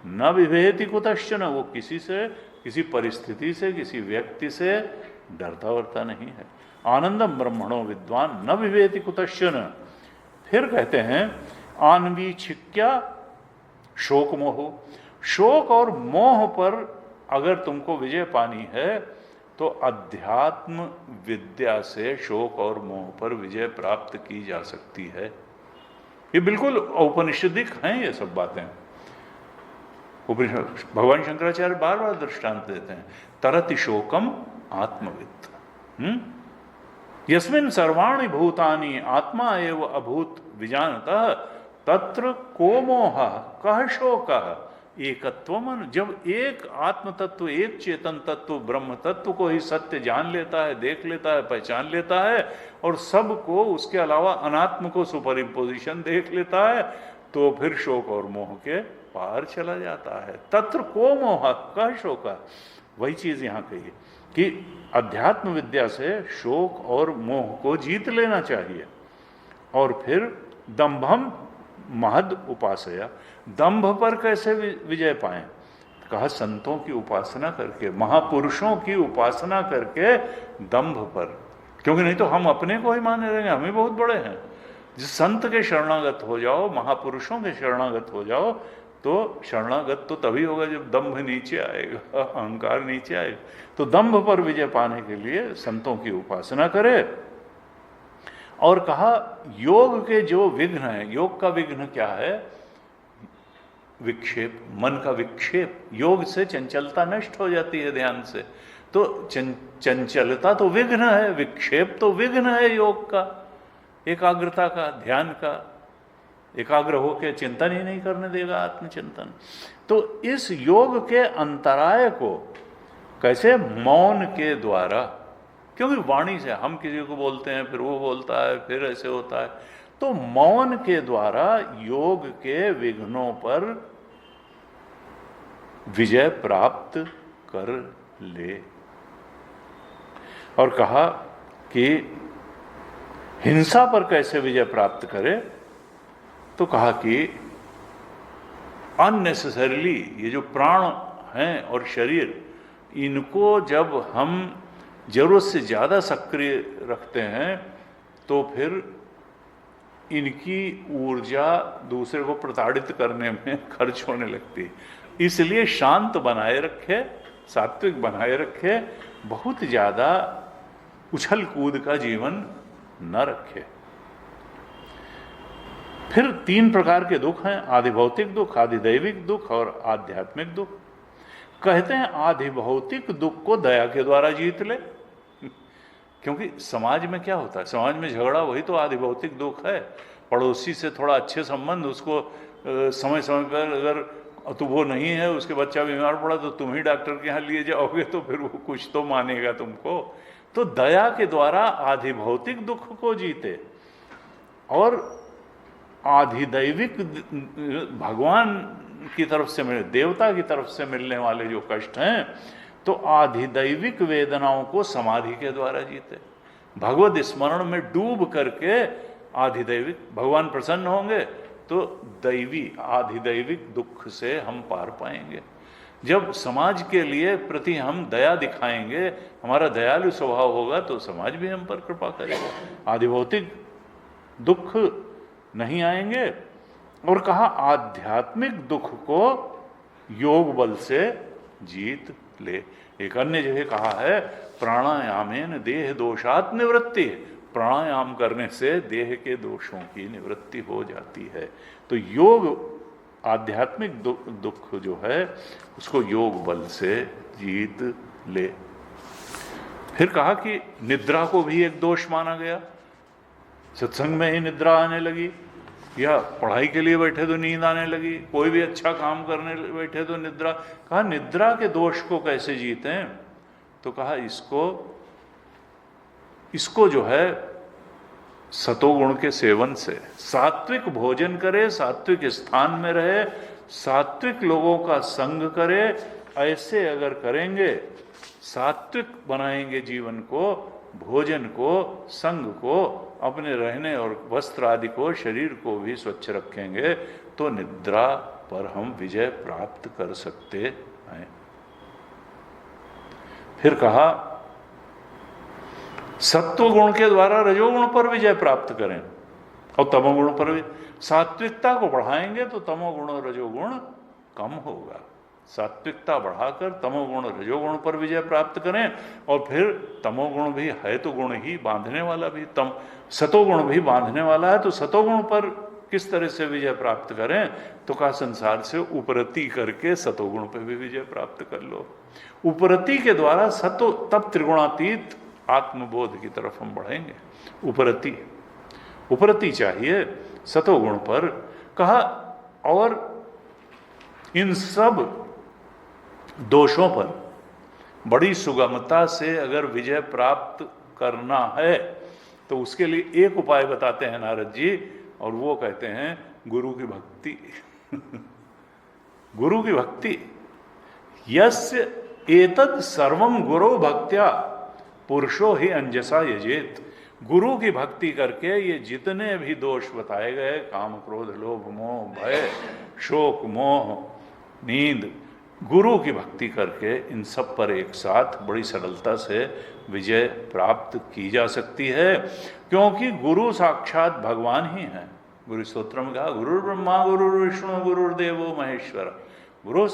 न बिभेति कुतश्चन, वो किसी से, किसी परिस्थिति से, किसी व्यक्ति से डरता वरता नहीं है। आनंदम ब्रह्मणो विद्वान न बिभेति कुतश्चन। फिर कहते हैं आन्वीक्षिक्या शोक मोह, शोक और मोह पर अगर तुमको विजय पानी है तो अध्यात्म विद्या से शोक और मोह पर विजय प्राप्त की जा सकती है। ये बिल्कुल औपनिषदिक हैं ये सब बातें। उपनिषद भगवान शंकराचार्य बार बार दृष्टांत देते हैं, तरति शोकम आत्मवित्, यस्मिन् सर्वाणि भूतानि आत्मा एव अभूत विजानतः तत्र को मोह कह शोकः एकत्वम। जब एक आत्म तत्व, एक चेतन तत्व ब्रह्म तत्व को ही सत्य जान लेता है, देख लेता है, पहचान लेता है, और सबको उसके अलावा अनात्म को सुपर इम्पोजिशन देख लेता है, तो फिर शोक और मोह के पार चला जाता है। तत्र को मोह कह शोक। वही चीज यहां कही कि अध्यात्म विद्या से शोक और मोह को जीत लेना चाहिए। और फिर दंभम महद उपासया, दंभ पर कैसे विजय पाएं? कहा संतों की उपासना करके, महापुरुषों की उपासना करके दंभ पर। क्योंकि नहीं तो हम अपने को ही माने रहेंगे, हम ही बहुत बड़े हैं। जिस संत के शरणागत हो जाओ, महापुरुषों के शरणागत हो जाओ, तो शरणागत तो तभी होगा जब दंभ नीचे आएगा, अहंकार नीचे आएगा। तो दंभ पर विजय पाने के लिए संतों की उपासना करे। और कहा योग के जो विघ्न है, योग का विघ्न क्या है? विक्षेप, मन का विक्षेप। योग से चंचलता नष्ट हो जाती है ध्यान से। तो चंचलता तो विघ्न है, विक्षेप तो विघ्न है योग का, एकाग्रता का, ध्यान का। एकाग्र होकर चिंतन ही नहीं करने देगा, आत्मचिंतन। तो इस योग के अंतराय को कैसे? मौन के द्वारा। क्योंकि वाणी से हम किसी को बोलते हैं, फिर वो बोलता है, फिर ऐसे होता है। तो मौन के द्वारा योग के विघ्नों पर विजय प्राप्त कर ले। और कहा कि हिंसा पर कैसे विजय प्राप्त करे? तो कहा कि अननेसेसरीली ये जो प्राण हैं और शरीर, इनको जब हम जरूरत से ज़्यादा सक्रिय रखते हैं तो फिर इनकी ऊर्जा दूसरे को प्रताड़ित करने में खर्च होने लगती है। इसलिए शांत बनाए रखे, सात्विक बनाए रखे, बहुत ज़्यादा उछल कूद का जीवन न रखे। फिर 3 प्रकार के दुख हैं, आधि भौतिक दुख, आधि दैविक दुख और आध्यात्मिक दुख। कहते हैं आधि भौतिक दुख को दया के द्वारा जीत ले। क्योंकि समाज में क्या होता है? समाज में झगड़ा वही तो आधि भौतिक दुख है। पड़ोसी से थोड़ा अच्छे संबंध, उसको समय समय पर अगर तो वो नहीं है, उसके बच्चा बीमार पड़ा तो तुम ही डॉक्टर के यहाँ लिए जाओगे, तो फिर वो कुछ तो मानेगा तुमको। तो दया के द्वारा आधि भौतिक दुख को जीते। और आधिदैविक, भगवान की तरफ से मिले, देवता की तरफ से मिलने वाले जो कष्ट हैं, तो आधिदैविक वेदनाओं को समाधि के द्वारा जीते। भगवत स्मरण में डूब करके आधिदैविक, भगवान प्रसन्न होंगे तो दैवी, आधिदैविक दुख से हम पार पाएंगे। जब समाज के लिए प्रति हम दया दिखाएंगे, हमारा दयालु स्वभाव होगा, तो समाज भी हम पर कृपा करेगा, आधिभौतिक दुख नहीं आएंगे। और कहा आध्यात्मिक दुख को योग बल से जीत ले। एक अन्य जगह कहा है प्राणायामेन देह दोषात निवृत्ति। प्राणायाम करने से देह के दोषों की निवृत्ति हो जाती है। तो योग, आध्यात्मिक दुख जो है उसको योग बल से जीत ले। फिर कहा कि निद्रा को भी एक दोष माना गया। सत्संग में ही निद्रा आने लगी, या पढ़ाई के लिए बैठे तो नींद आने लगी, कोई भी अच्छा काम करने बैठे तो निद्रा। कहा निद्रा के दोष को कैसे जीतें? तो कहा इसको जो है सतोगुण के सेवन से, सात्विक भोजन करे, सात्विक स्थान में रहे, सात्विक लोगों का संग करे। ऐसे अगर करेंगे, सात्विक बनाएंगे जीवन को, भोजन को, संग को, अपने रहने और वस्त्र आदि को, शरीर को भी स्वच्छ रखेंगे, तो निद्रा पर हम विजय प्राप्त कर सकते हैं। फिर कहा सत्व गुण के द्वारा रजोगुण पर विजय प्राप्त करें, और तमोगुण पर भी। सात्विकता को बढ़ाएंगे तो तमोगुण और रजोगुण कम होगा। सात्विकता बढ़ाकर तमोगुण रजोगुण पर विजय प्राप्त करें, और फिर तमोगुण भी है तो गुण ही बांधने वाला भी, सतोगुण भी बांधने वाला है, तो सतोगुण पर किस तरह से विजय प्राप्त करें, तो कहा संसार से उपरति करके सतोगुण पर भी विजय प्राप्त कर लो। उपरति के द्वारा सतो, तब त्रिगुणातीत आत्मबोध की तरफ हम बढ़ेंगे। उपरति चाहिए सतोगुण पर, कहा। और इन सब दोषों पर बड़ी सुगमता से अगर विजय प्राप्त करना है तो उसके लिए एक उपाय बताते हैं नारद जी, और वो कहते हैं गुरु की भक्ति। गुरु की भक्ति। यस्य एतद सर्वम गुरु भक्त्या पुरुषो ही अंजसा यजेत। गुरु की भक्ति करके ये जितने भी दोष बताए गए, काम क्रोध लोभ मोह भय शोक मोह नींद, गुरु की भक्ति करके इन सब पर एक साथ बड़ी सरलता से विजय प्राप्त की जा सकती है, क्योंकि गुरु साक्षात भगवान ही है। गुरु स्तोत्र में कहा गुरु ब्रह्मा गुरु विष्णु गुरुर्देवो महेश्वर। गुरु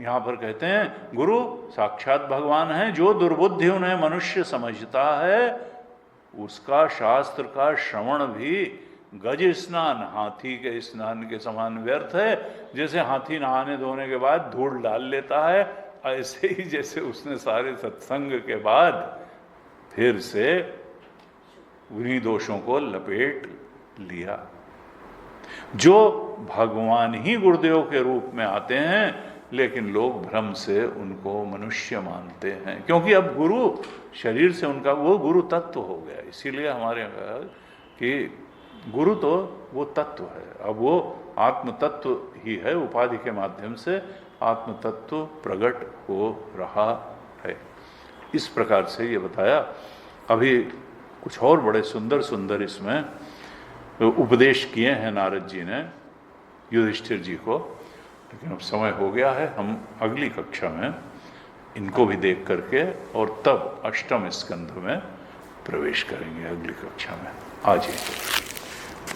यहाँ पर कहते हैं गुरु साक्षात भगवान है। जो दुर्बुद्धि उन्हें मनुष्य समझता है उसका शास्त्र का श्रवण भी गज स्नान, हाथी के स्नान के समान व्यर्थ है। जैसे हाथी नहाने धोने के बाद धूल डाल लेता है, ऐसे ही जैसे उसने सारे सत्संग के बाद फिर से उन्हीं दोषों को लपेट लिया। जो भगवान ही गुरुदेव के रूप में आते हैं, लेकिन लोग भ्रम से उनको मनुष्य मानते हैं, क्योंकि अब गुरु शरीर से उनका वो गुरु तत्व हो गया। इसीलिए हमारे यहाँ कि गुरु तो वो तत्व है, अब वो आत्म तत्व ही है, उपाधि के माध्यम से आत्म तत्व प्रकट हो रहा है। इस प्रकार से ये बताया। अभी कुछ और बड़े सुंदर सुंदर इसमें उपदेश किए हैं नारद जी ने युधिष्ठिर जी को, लेकिन अब समय हो गया है। हम अगली कक्षा में इनको भी देख करके और तब अष्टम स्कंध में प्रवेश करेंगे अगली कक्षा में। आज ही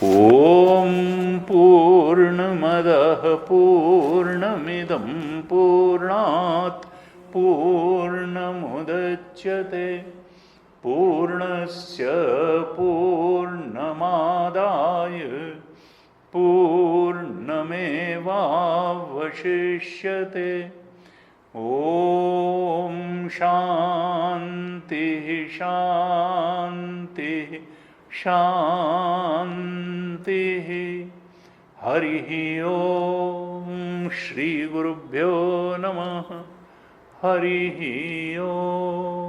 ओम पूर्णमदः पूर्णमिदं पूर्णात् पूर्णमुदच्यते पूर्णस्य पूर्णमादाय पूर्णमेवावशिष्यते। ओम शांति शांति शांति। हरि ओम श्री गुरुभ्यो नमः। हरि ओम।